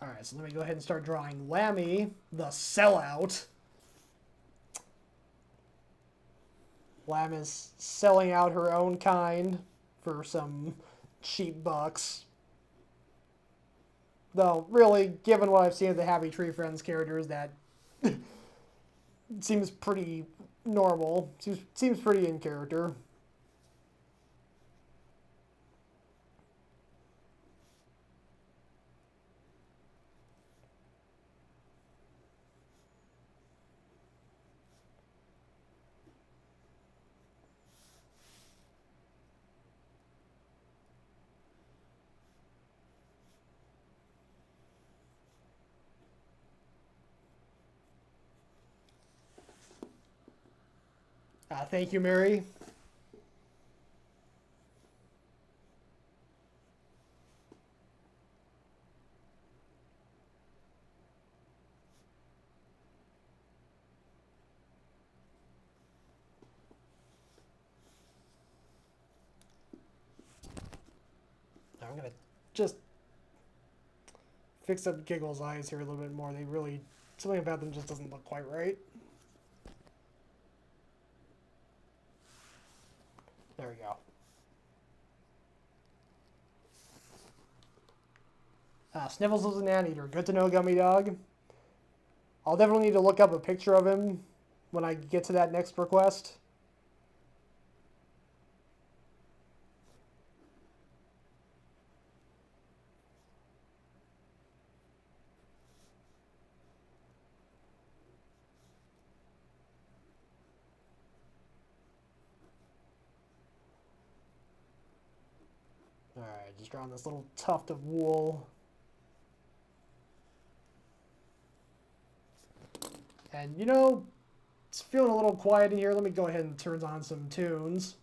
Alright, so let me go ahead and start drawing Lammy, the sellout. Lamb is selling out her own kind for some cheap bucks. Though, really, given what I've seen of the Happy Tree Friends characters, that seems pretty normal. Seems pretty in character. Thank you, Mary. I'm going to just fix up Giggle's eyes here a little bit more. They really, something about them just doesn't look quite right. There we go. Sniffles is an anteater. Good to know, Gummy Dog. I'll definitely need to look up a picture of him when I get to that next request. Alright, just drawing this little tuft of wool. And you know, it's feeling a little quiet in here. Let me go ahead and turn on some tunes.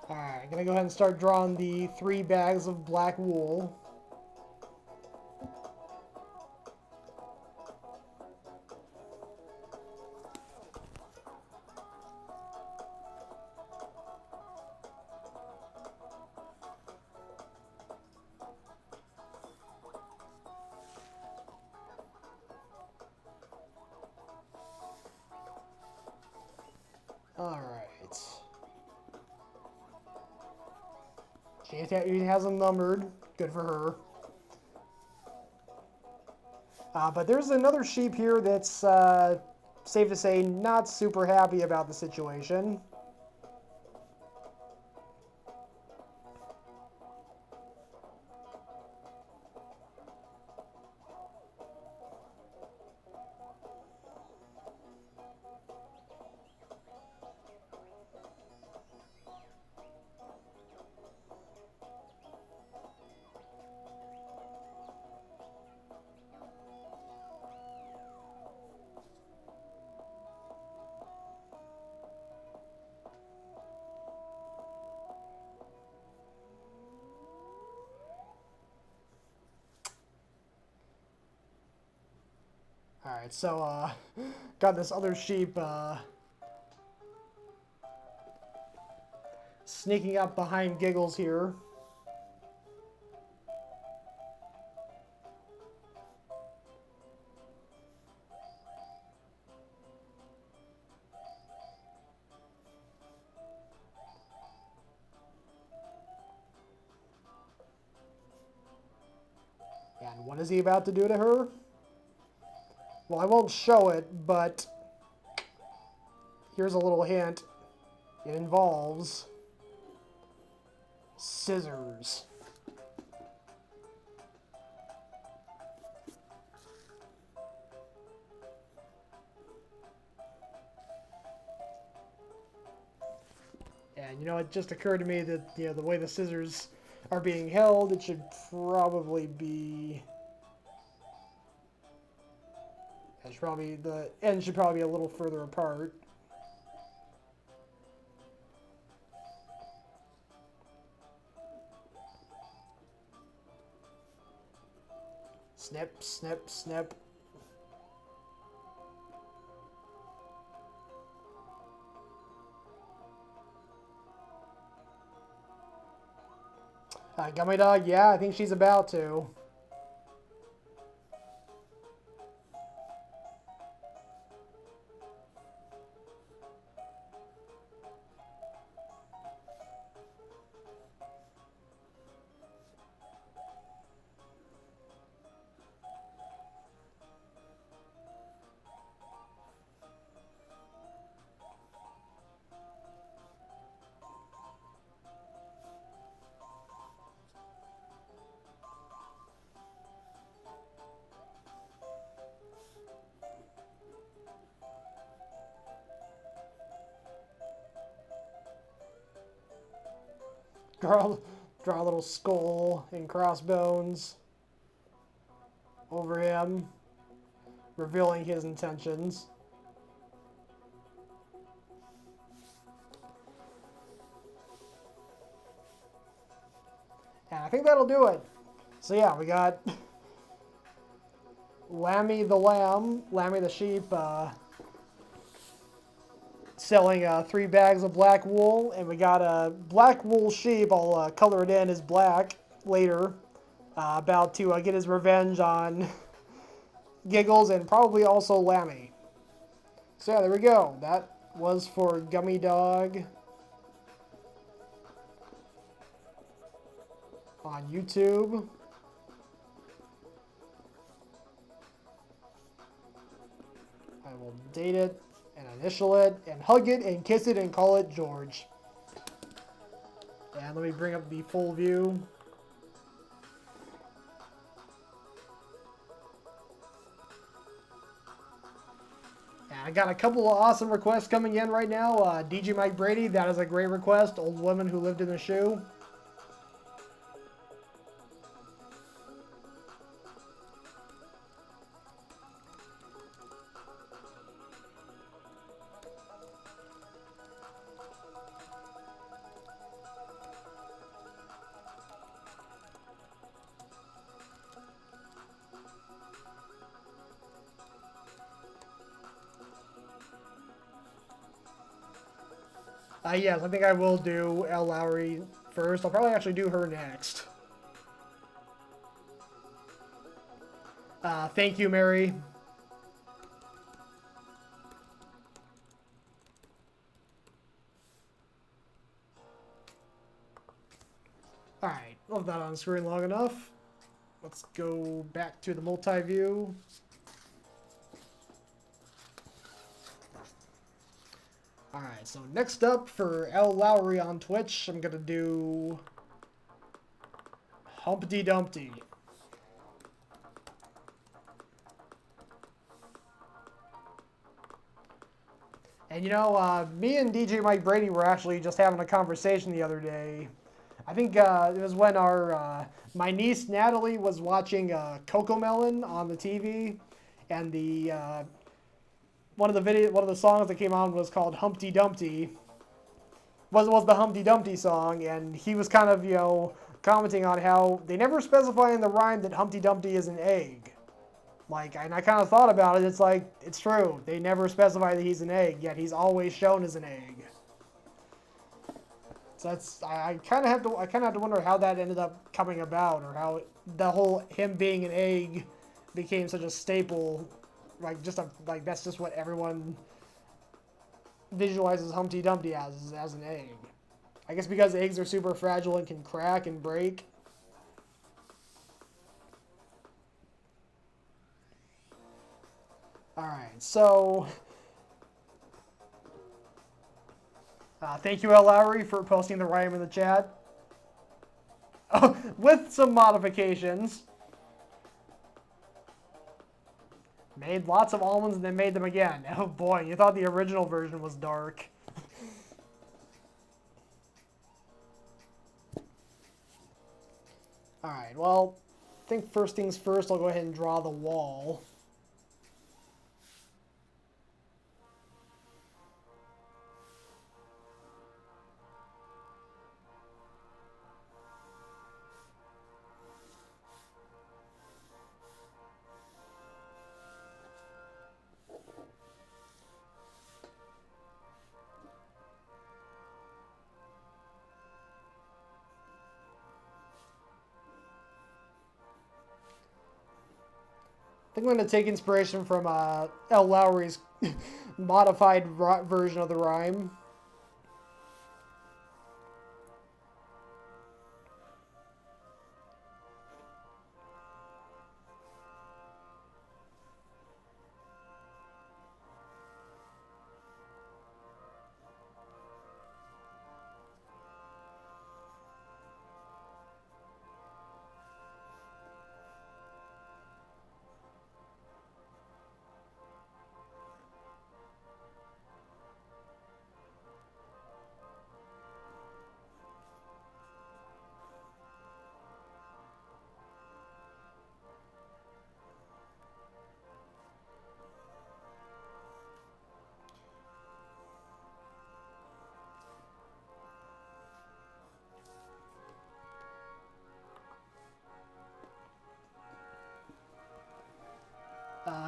Alright, I'm gonna go ahead and start drawing the 3 bags of black wool. Alright. She has them numbered. Good for her. But there's another sheep here that's, safe to say, not super happy about the situation. Alright, so, got this other sheep, sneaking up behind Giggles here. And what is he about to do to her? Well, I won't show it, but here's a little hint. It involves scissors. And, you know, it just occurred to me that, you know, the way the scissors are being held, it should probably be... the end should probably be a little further apart. Snip, snip, snip. Gummy Dog, yeah, I think she's about to. Draw a little skull and crossbones over him, revealing his intentions. And I think that'll do it. So yeah, we got Lammy the sheep, selling 3 bags of black wool, and we got a black wool sheep. I'll color it in as black later. About to get his revenge on Giggles and probably also Lammy. So yeah, there we go. That was for Gummy Dog on YouTube. I will date it and initial it and hug it and kiss it and call it George. And let me bring up the full view. And I got a couple of awesome requests coming in right now. DJ Mike Brady, that is a great request. Old woman who lived in a shoe. Yes, I think I will do Elle Lowry first. I'll probably actually do her next. Thank you, Mary. Alright, left that on screen long enough. Let's go back to the multi-view. Alright, so next up for Elle Lowry on Twitch, I'm going to do Humpty Dumpty. And you know, me and DJ Mike Brady were actually just having a conversation the other day. I think it was when my niece Natalie was watching Cocomelon on the TV, and the one of the songs that came on was called Humpty Dumpty. Was the Humpty Dumpty song, and he was kind of, you know, commenting on how they never specify in the rhyme that Humpty Dumpty is an egg. Like, and I kind of thought about it. It's like, it's true. They never specify that he's an egg, yet he's always shown as an egg. So that's, I kind of have to wonder how that ended up coming about, or how the whole him being an egg became such a staple. Like, that's just what everyone visualizes Humpty Dumpty as an egg. I guess because eggs are super fragile and can crack and break. Alright, so thank you, L. Lowry, for posting the rhyme in the chat. Oh, with some modifications. Made lots of almonds and then made them again. Oh boy, you thought the original version was dark. Alright, well, I think first things first, I'll go ahead and draw the wall. I think I'm going to take inspiration from L. Lowry's modified version of the rhyme.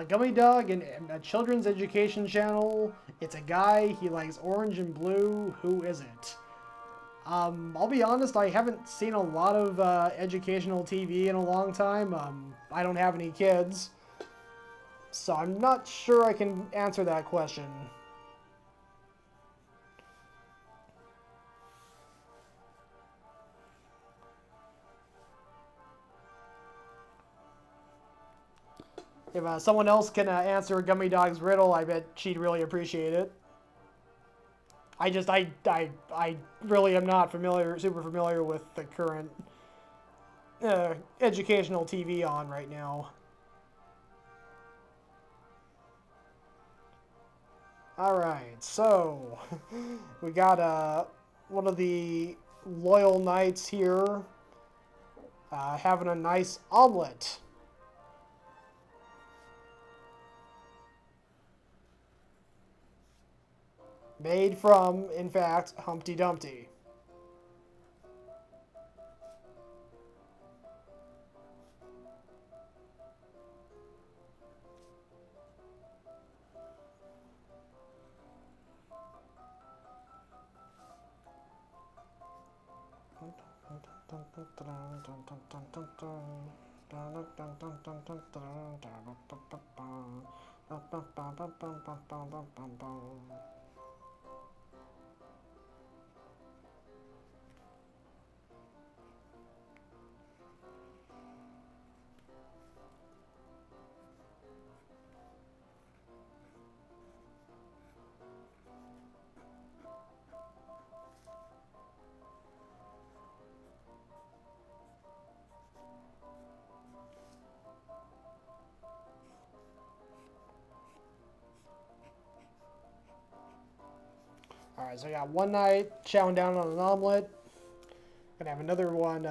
Gummy Dog and a children's education channel. It's a guy. He likes orange and blue. Who is it? I'll be honest. I haven't seen a lot of educational TV in a long time. I don't have any kids, so I'm not sure I can answer that question. If someone else can answer Gummy Dog's riddle, I bet she'd really appreciate it. I really am not super familiar with the current educational TV on right now. Alright, so we got one of the loyal knights here having a nice omelet. Made from, in fact, Humpty Dumpty. Alright, so I got one night chowing down on an omelet. Gonna have another one,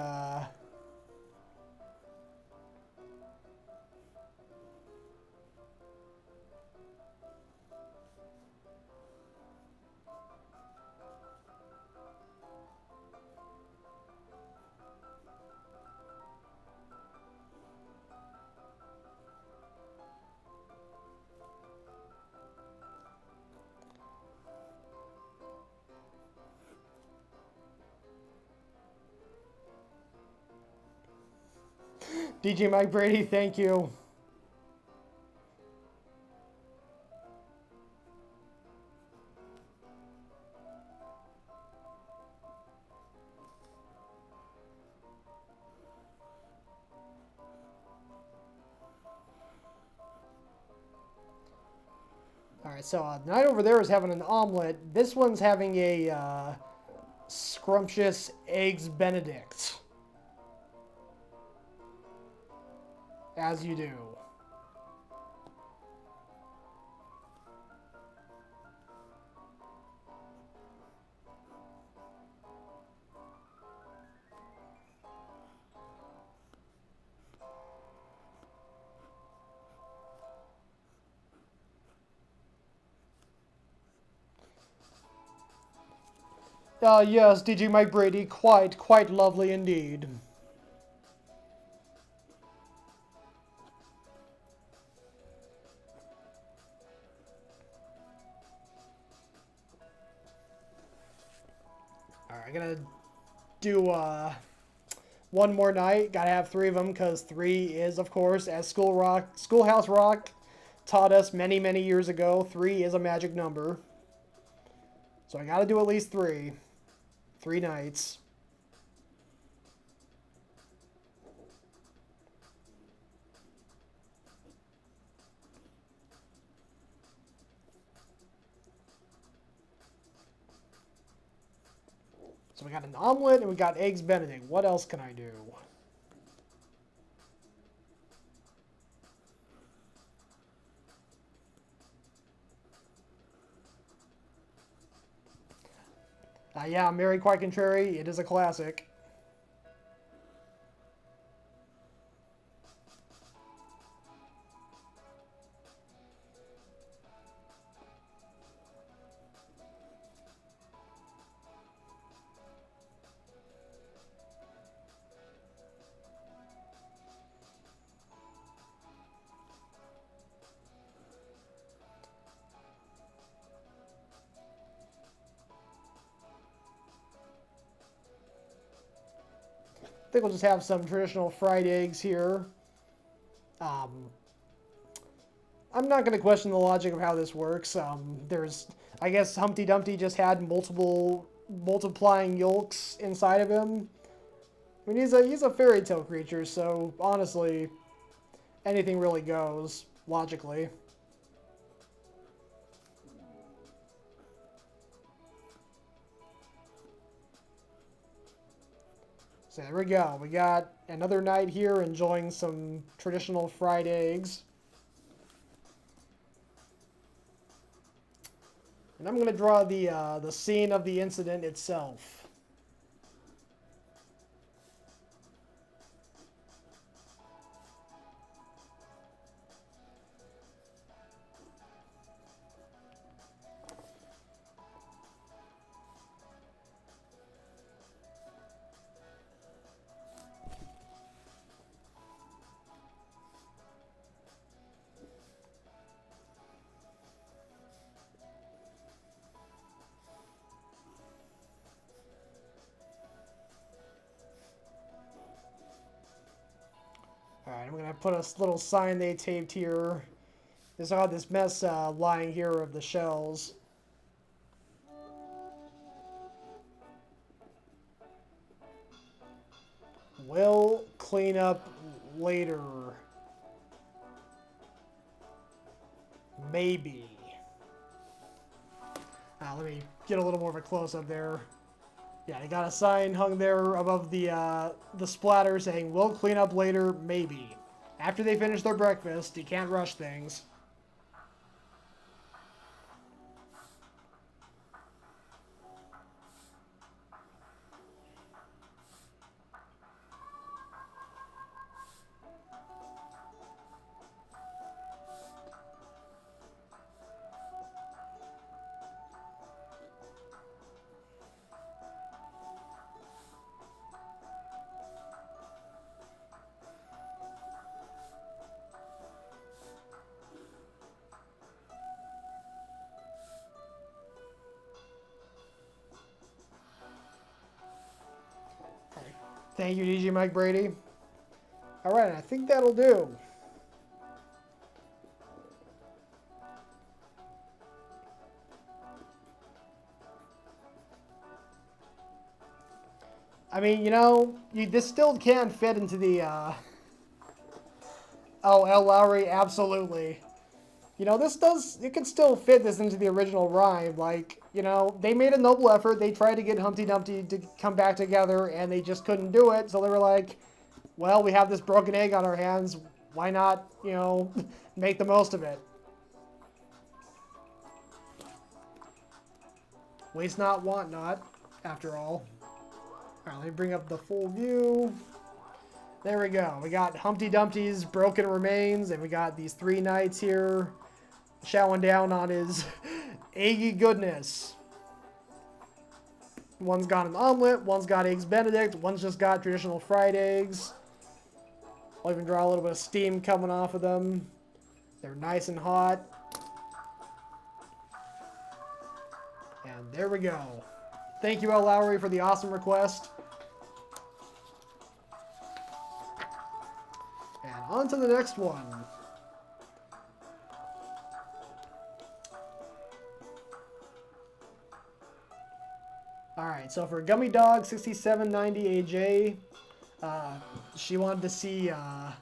DJ Mike Brady, thank you. Alright, so the knight over there is having an omelet. This one's having a scrumptious eggs benedict. As you do. Yes, DJ Mike Brady, quite lovely indeed. Alright, I'm gonna do, one more night. Gotta have 3 of them, because 3 is, of course, as Schoolhouse Rock taught us many, many years ago, 3 is a magic number. So I gotta do at least 3. 3 nights. So we got an omelet and we got eggs benedict. What else can I do? Yeah, Mary Quite Contrary. It is a classic. I think we'll just have some traditional fried eggs here. I'm not going to question the logic of how this works. I guess Humpty Dumpty just had multiplying yolks inside of him. I mean, he's a fairy tale creature, so honestly, anything really goes, logically. So there we go. We got another night here enjoying some traditional fried eggs. And I'm going to draw the scene of the incident itself. Alright, I'm going to put a little sign they taped here. There's all this mess lying here of the shells. We'll clean up later. Maybe. Let me get a little more of a close-up there. Yeah, they got a sign hung there above the splatter saying, "We'll clean up later, maybe." After they finish their breakfast, you can't rush things. Thank you, DJ Mike Brady. Alright, I think that'll do. I mean, you know, this still can fit into the, Oh, L. Lowry, absolutely. You know, it can still fit this into the original rhyme. Like, you know, they made a noble effort. They tried to get Humpty Dumpty to come back together, and they just couldn't do it. So they were like, well, we have this broken egg on our hands. Why not, you know, make the most of it? Waste not, want not, after all. Alright, let me bring up the full view. There we go. We got Humpty Dumpty's broken remains, and we got these 3 knights here chowing down on his eggy goodness. One's got an omelet, one's got eggs Benedict, one's just got traditional fried eggs. I'll even draw a little bit of steam coming off of them. They're nice and hot. And there we go. Thank you, L. Lowry, for the awesome request. And on to the next one. Alright, so for Gummy Dog 6790 AJ, she wanted to see a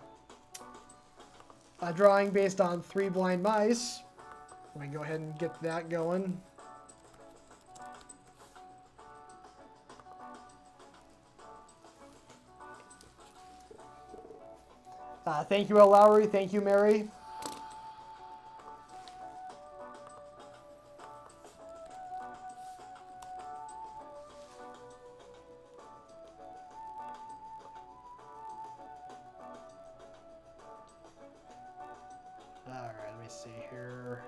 drawing based on 3 blind mice. Let me go ahead and get that going. Thank you, L. Lowry. Thank you, Mary. Alright, let me see here.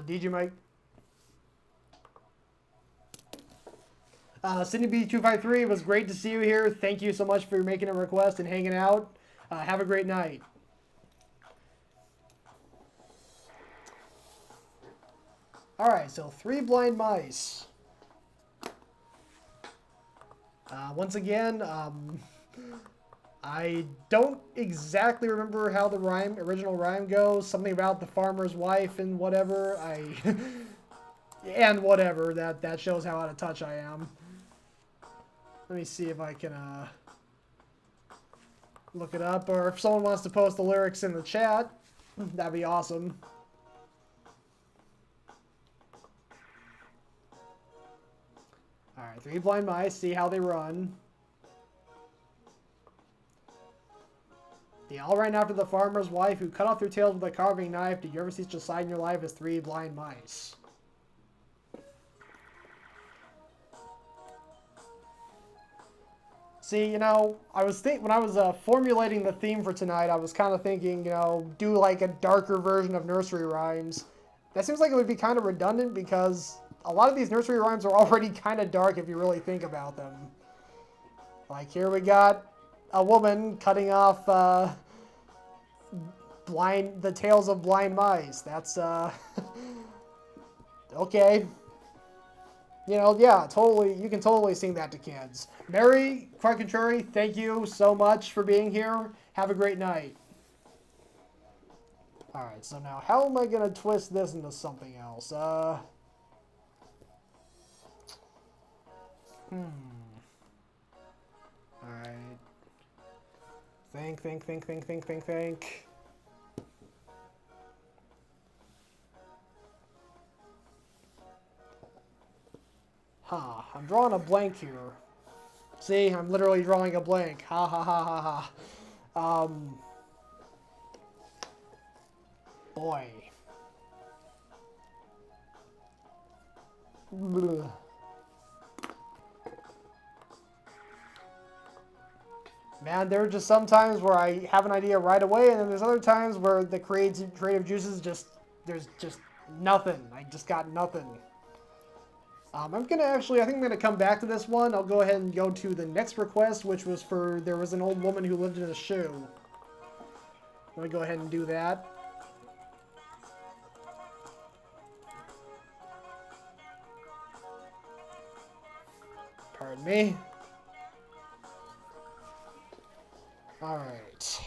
DJ Mike. Sydney B253, it was great to see you here. Thank you so much for making a request and hanging out. Have a great night. Alright, so 3 blind mice. Once again, I don't exactly remember how the original rhyme goes. Something about the farmer's wife and whatever. And whatever. That shows how out of touch I am. Let me see if I can look it up. Or if someone wants to post the lyrics in the chat, that'd be awesome. Alright, 3 blind mice. See how they run. They all ran after the farmer's wife, who cut off their tails with a carving knife. Did you ever see such a sight in your life as 3 blind mice? See, you know, when I was formulating the theme for tonight, I was kind of thinking, you know, do like a darker version of Nursery Rhymes. That seems like it would be kind of redundant because a lot of these Nursery Rhymes are already kind of dark if you really think about them. Like here we got a woman cutting off the tails of blind mice. That's okay. You know, yeah, totally. You can totally sing that to kids. Mary, quite contrary, thank you so much for being here. Have a great night. Alright, so now how am I going to twist this into something else? Alright. Think. I'm drawing a blank here. See, I'm literally drawing a blank. Ha ha ha ha ha. Boy. Blech. Man, there are just some times where I have an idea right away, and then there's other times where the creative juices there's just nothing. I just got nothing. I think I'm gonna come back to this one. I'll go ahead and go to the next request, which was there was an old woman who lived in a shoe. Let me go ahead and do that. Pardon me. Alright.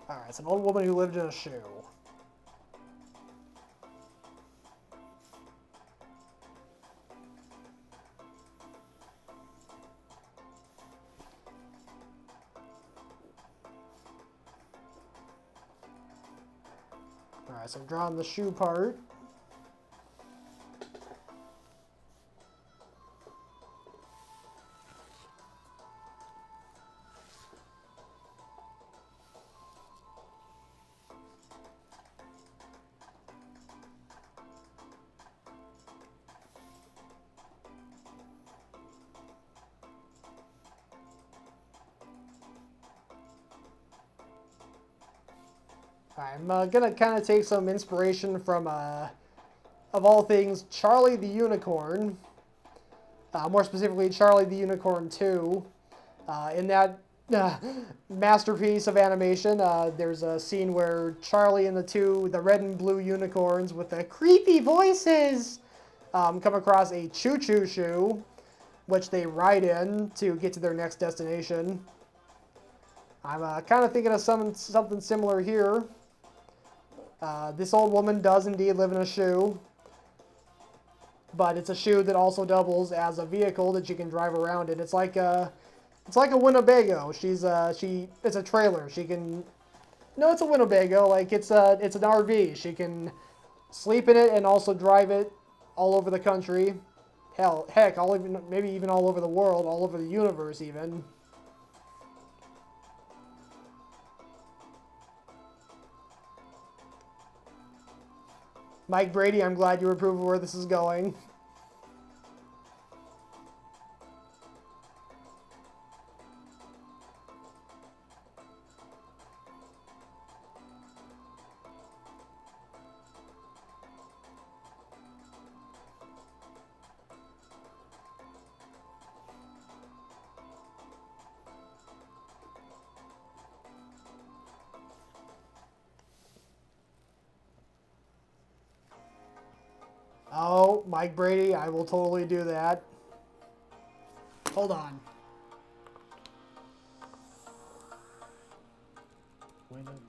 Alright, it's an old woman who lived in a shoe. Alright, so I'm drawing the shoe part. I'm gonna kind of take some inspiration from, of all things, Charlie the Unicorn. More specifically, Charlie the Unicorn 2. In that masterpiece of animation, there's a scene where Charlie and the red and blue unicorns with the creepy voices, come across a choo-choo shoe, which they ride in to get to their next destination. I'm kind of thinking of something similar here. This old woman does indeed live in a shoe, but it's a shoe that also doubles as a vehicle that you can drive around in. It's like a Winnebago. It's a trailer. No, it's a Winnebago. Like it's an RV. She can sleep in it and also drive it all over the country. Heck, maybe even all over the world, all over the universe even. Mike Brady, I'm glad you approve of where this is going. Oh, Mike Brady, I will totally do that. Hold on. Winnebago.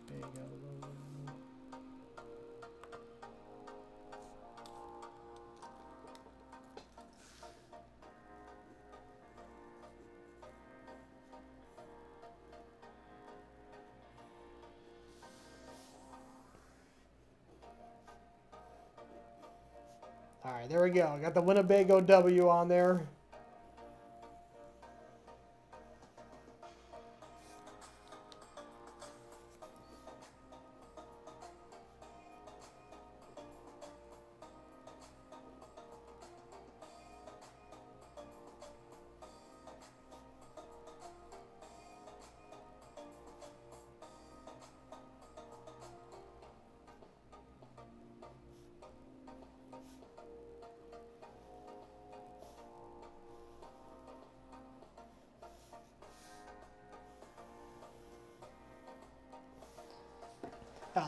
Alright, there we go. Got the Winnebago W on there.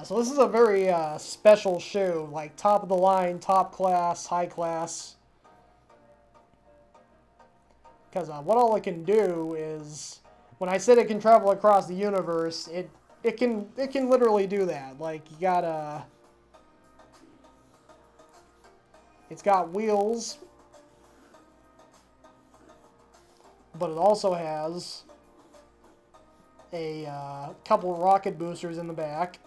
So this is a very special shoe, like top of the line, top class, high class. Because what all it can do is, when I said it can travel across the universe, it can literally do that. Like you got it's got wheels, but it also has a couple rocket boosters in the back.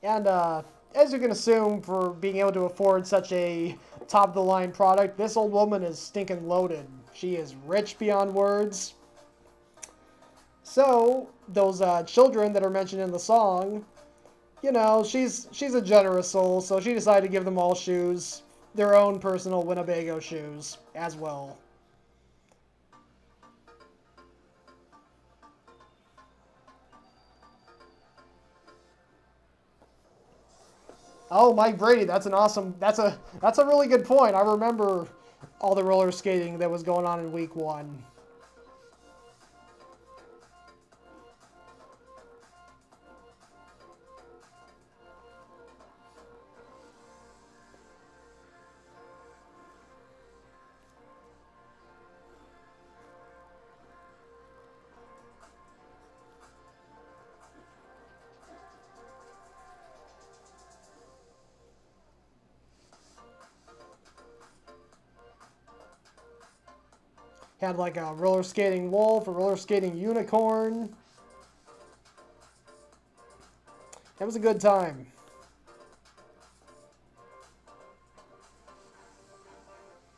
And as you can assume, for being able to afford such a top-of-the-line product, this old woman is stinking loaded. She is rich beyond words. So those children that are mentioned in the song, you know, she's a generous soul, so she decided to give them all shoes, their own personal Winnebago shoes as well. Oh, Mike Brady, that's an awesome. That's a really good point. I remember all the roller skating that was going on in week 1. Had like a roller skating wolf, a roller skating unicorn. It was a good time.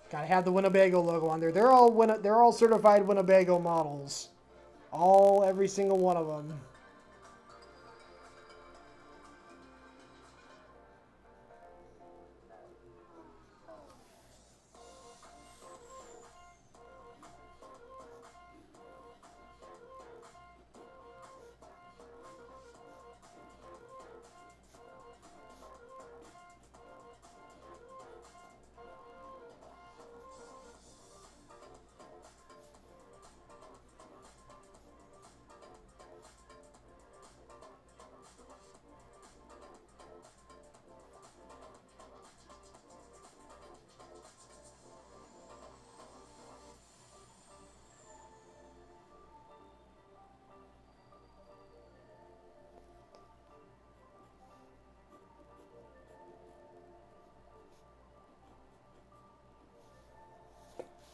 Gotta have the Winnebago logo on there. They're all certified Winnebago models. Every single one of them.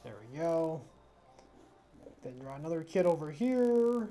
There we go. Then draw another kid over here.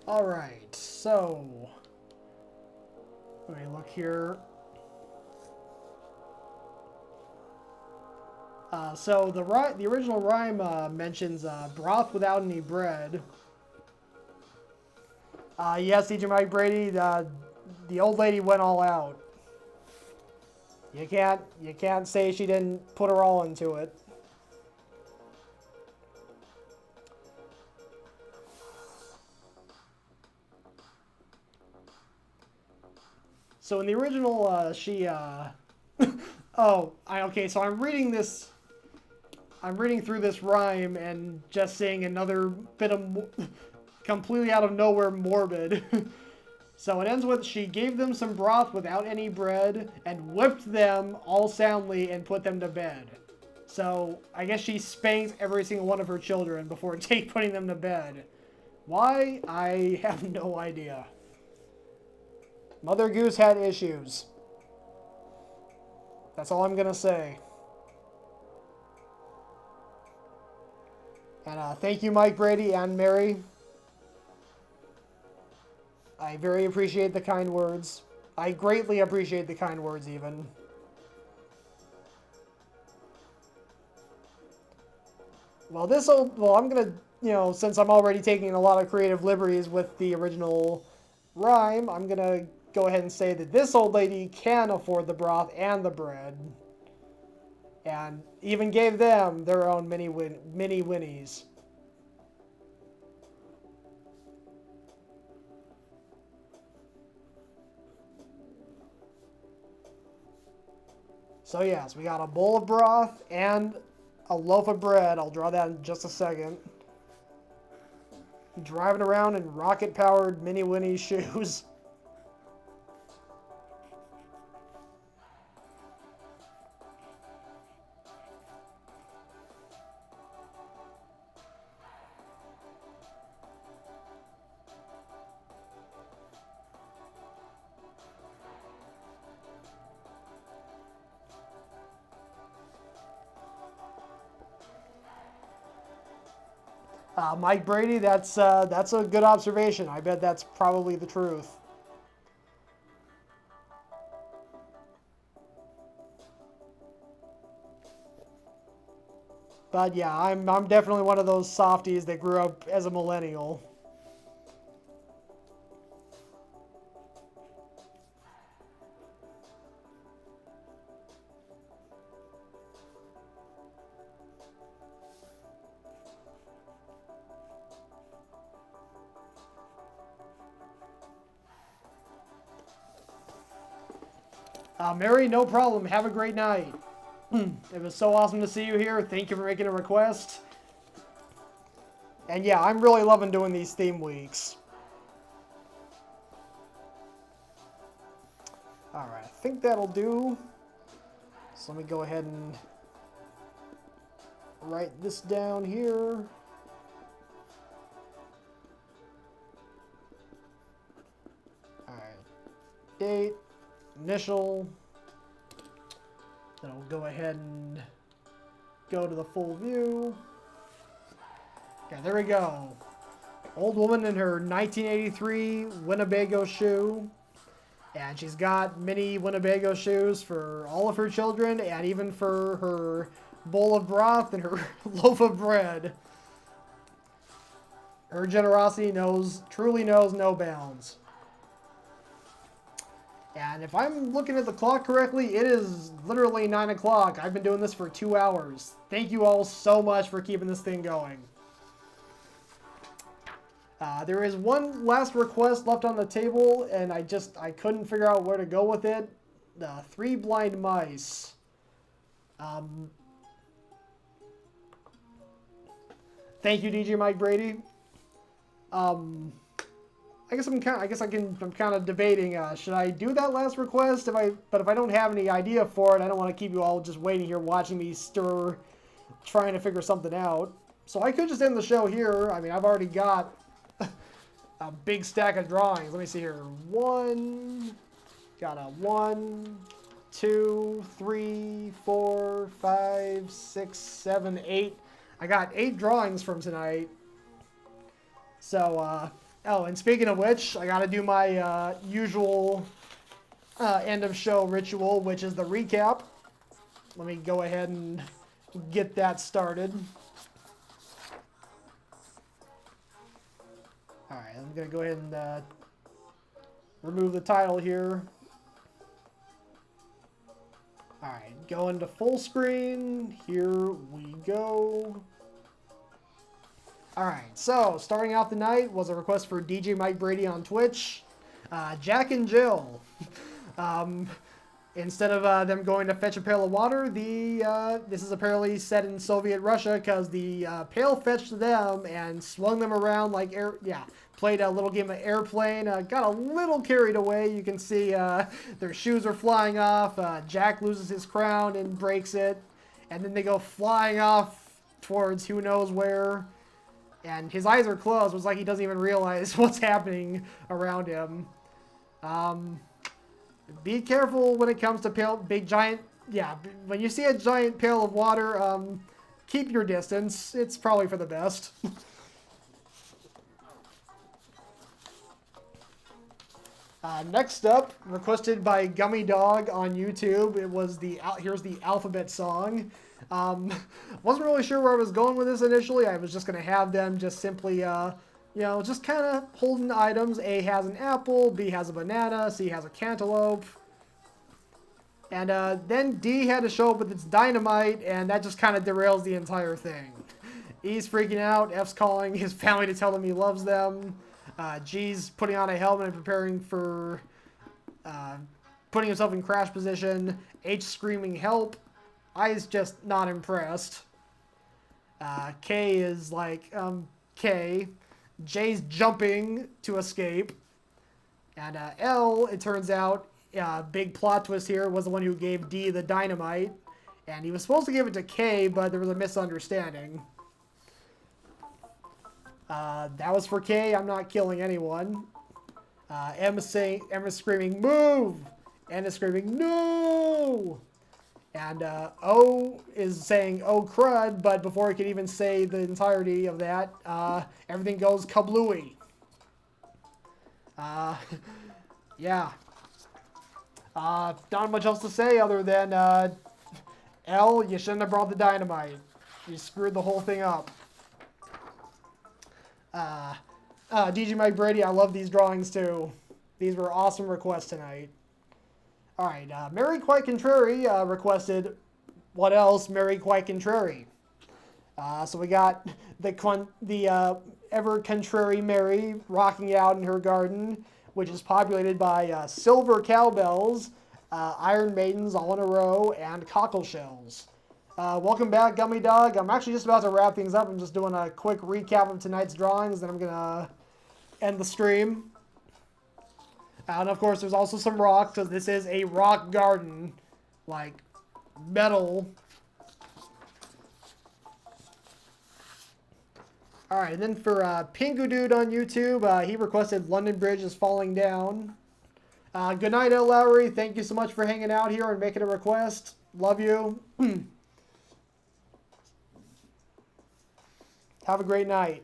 All right, so let me look here. So the original rhyme mentions broth without any bread. Yes, DJ Mike Brady, the old lady went all out. You can't say she didn't put her all into it. So in the original, she okay. So I'm reading this. I'm reading through this rhyme and just seeing another bit of completely out of nowhere morbid. So it ends with, she gave them some broth without any bread and whipped them all soundly and put them to bed. So I guess she spanked every single one of her children before putting them to bed. Why? I have no idea. Mother Goose had issues. That's all I'm gonna say. And thank you, Mike Brady and Mary. I very appreciate the kind words. I greatly appreciate the kind words, even. Well, I'm gonna, since I'm already taking a lot of creative liberties with the original rhyme, I'm gonna go ahead and say that this old lady can afford the broth and the bread. And even gave them their own mini Winnies. So yes, we got a bowl of broth and a loaf of bread. I'll draw that in just a second. Driving around in rocket-powered Mini Winnie shoes. Mike Brady, that's a good observation. I bet that's probably the truth. But yeah, I'm definitely one of those softies that grew up as a millennial. Mary, no problem. Have a great night. It was so awesome to see you here. Thank you for making a request. And yeah, I'm really loving doing these theme weeks. Alright, I think that'll do. So let me go ahead and write this down here. Alright. Date. Initial. Then I'll go ahead and go to the full view. Okay, there we go. Old woman in her 1983 Winnebago shoe. And she's got mini Winnebago shoes for all of her children and even for her bowl of broth and her loaf of bread. Her generosity truly knows no bounds. And if I'm looking at the clock correctly, it is literally 9 o'clock. I've been doing this for 2 hours. Thank you all so much for keeping this thing going. There is one last request left on the table, and I couldn't figure out where to go with it. 3 blind mice. Thank you, DJ Mike Brady. I guess I'm kind of debating. Should I do that last request? But if I don't have any idea for it, I don't want to keep you all just waiting here watching me stir, trying to figure something out. So I could just end the show here. I mean, I've already got a big stack of drawings. Let me see here. Got a 1, 2, 3, 4, 5, 6, 7, 8. I got 8 drawings from tonight. So, oh, and speaking of which, I gotta do my usual end of show ritual, which is the recap. Let me go ahead and get that started. Alright, I'm gonna go ahead and remove the title here. Alright, go into full screen. Here we go. Alright, so starting out the night was a request for DJ Mike Brady on Twitch. Jack and Jill. Instead of them going to fetch a pail of water, this is apparently set in Soviet Russia because the pail fetched them and swung them around like played a little game of airplane. Got a little carried away. You can see their shoes are flying off. Jack loses his crown and breaks it. And then they go flying off towards who knows where. And his eyes are closed. It's like he doesn't even realize what's happening around him. Be careful when it comes to when you see a giant pail of water, keep your distance. It's probably for the best. Next up, requested by Gummy Dog on YouTube, it was here's the alphabet song. Wasn't really sure where I was going with this initially. I was just going to have them just simply, just kind of holding items. A has an apple, B has a banana, C has a cantaloupe. And then D had to show up with its dynamite, and that just kind of derails the entire thing. E's freaking out, F's calling his family to tell them he loves them. G's putting on a helmet and preparing for putting himself in crash position. H screaming help. I's just not impressed. K is like, K. J's jumping to escape. And L, it turns out, big plot twist here, was the one who gave D the dynamite. And he was supposed to give it to K, but there was a misunderstanding. That was for K. I'm not killing anyone. M is screaming, move! N is screaming, no! And O is saying, oh crud, but before he can even say the entirety of that, everything goes kablooey. Yeah. Not much else to say other than, L, you shouldn't have brought the dynamite. You screwed the whole thing up. DJ Mike Brady, I love these drawings too. These were awesome requests tonight. Alright, Mary Quite Contrary requested what else? Mary Quite Contrary. So we got the ever contrary Mary rocking out in her garden, which is populated by silver cowbells, Iron Maidens all in a row, and cockle shells. Welcome back, Gummy Dog. I'm actually just about to wrap things up. I'm just doing a quick recap of tonight's drawings, then I'm going to end the stream. And of course, there's also some rocks, because this is a rock garden. Like, metal. Alright, and then for Pingu Dude on YouTube, he requested London Bridge is Falling Down. Good night, L. Lowry. Thank you so much for hanging out here and making a request. Love you. Have a great night.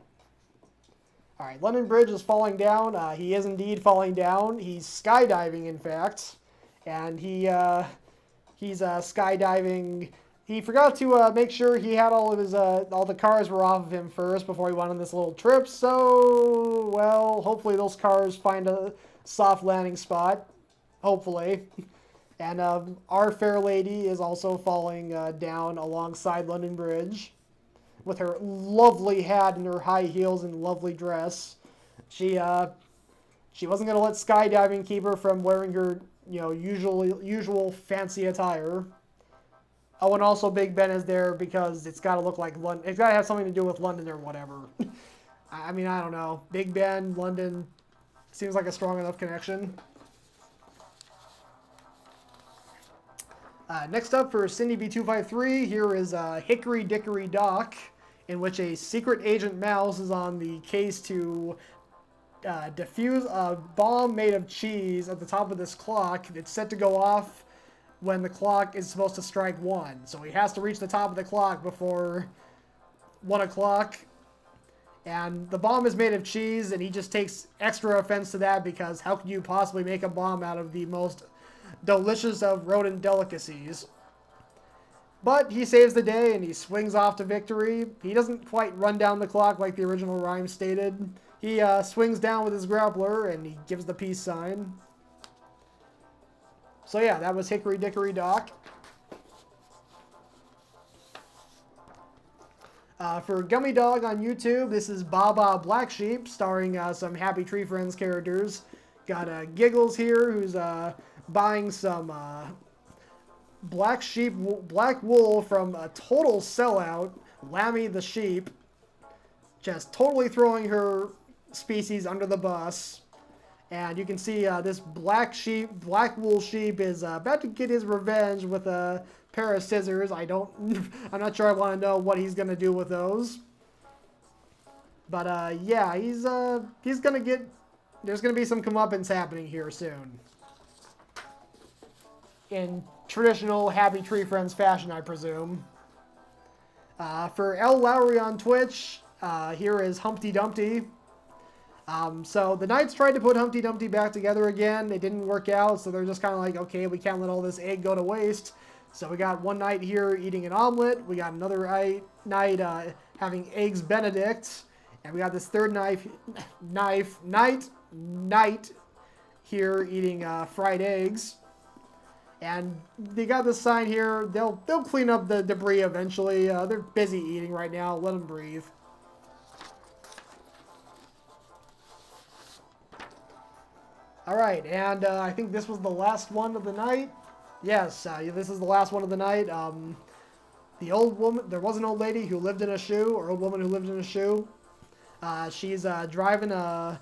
Alright, London Bridge is falling down. He is indeed falling down. He's skydiving, in fact. And he's skydiving. He forgot to make sure he had all of his all the cars were off of him first before he went on this little trip. So, well, hopefully those cars find a soft landing spot. Hopefully. And our fair lady is also falling down alongside London Bridge with her lovely hat and her high heels and lovely dress. She wasn't going to let skydiving keep her from wearing her, usual fancy attire. Oh, and also Big Ben is there because it's got to look like London. It's got to have something to do with London or whatever. I mean, I don't know. Big Ben, London, seems like a strong enough connection. Next up for Cindy B253, here is Hickory Dickory Dock, in which a secret agent mouse is on the case to defuse a bomb made of cheese at the top of this clock. It's set to go off when the clock is supposed to strike 1. So he has to reach the top of the clock before 1 o'clock. And the bomb is made of cheese, and he just takes extra offense to that because how could you possibly make a bomb out of the most delicious of rodent delicacies? But he saves the day and he swings off to victory. He doesn't quite run down the clock like the original rhyme stated. He swings down with his grappler and he gives the peace sign. So yeah, that was Hickory Dickory Dock. For Gummy Dog on YouTube, this is Baba Black Sheep, starring some Happy Tree Friends characters. Got Giggles here, who's buying some black wool from a total sellout, Lammy the sheep, just totally throwing her species under the bus. And you can see this black wool sheep is about to get his revenge with a pair of scissors. I'm not sure I want to know what he's gonna do with those. But yeah, he's gonna get. There's gonna be some comeuppance happening here soon. In traditional Happy Tree Friends fashion, I presume. For L. Lowry on Twitch, here is Humpty Dumpty. So the Knights tried to put Humpty Dumpty back together again. It didn't work out, so they're just kind of like, okay, we can't let all this egg go to waste. So we got one knight here eating an omelet. We got another knight having eggs Benedict. And we got this third knight here eating fried eggs. And they got this sign here. They'll clean up the debris eventually. They're busy eating right now. Let them breathe. All right, and I think this was the last one of the night. Yes, this is the last one of the night. The old woman, there was an old lady who lived in a shoe, or old woman who lived in a shoe. She's driving a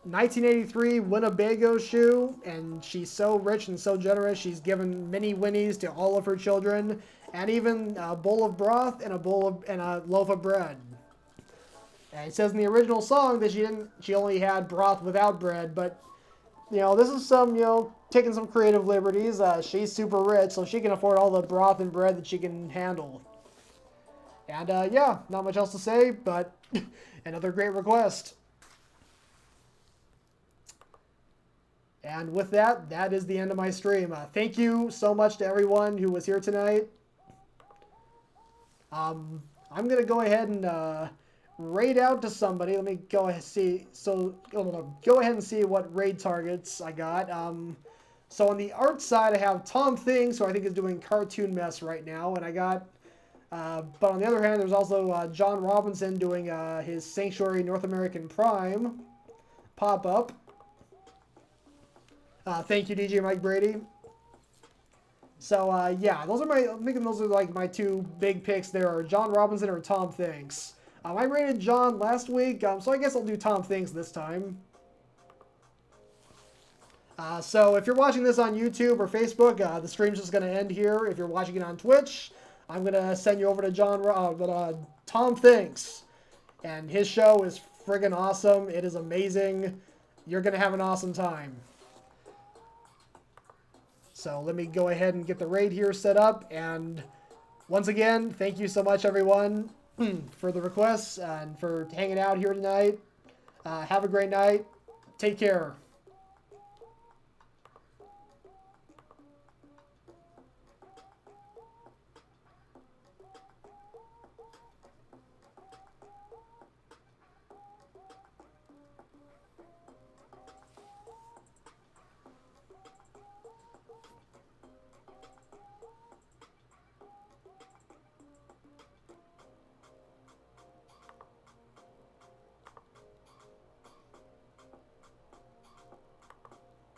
1983 Winnebago shoe, and she's so rich and so generous. She's given mini Winnies to all of her children, and even a bowl of broth and a loaf of bread. And it says in the original song that she only had broth without bread, but this is some taking some creative liberties. She's super rich, so she can afford all the broth and bread that she can handle. And yeah, not much else to say, but another great request. And with that, that is the end of my stream. Thank you so much to everyone who was here tonight. I'm going to go ahead and raid out to somebody. Let me go ahead and see. So, go ahead and see what raid targets I got. So on the art side, I have Tom Things, who I think is doing Cartoon Mess right now. And I got, but on the other hand, there's also John Robinson doing his Sanctuary North American Prime pop-up. Thank you, DJ Mike Brady. So, yeah, I'm thinking those are like my two big picks there, are John Robinson or Tom Thinks. I rated John last week, so I guess I'll do Tom Thinks this time. So if you're watching this on YouTube or Facebook, the stream's just going to end here. If you're watching it on Twitch, I'm going to send you over to Tom Thinks. And his show is friggin' awesome. It is amazing. You're going to have an awesome time. So let me go ahead and get the raid here set up. And once again, thank you so much, everyone, for the requests and for hanging out here tonight. Have a great night. Take care.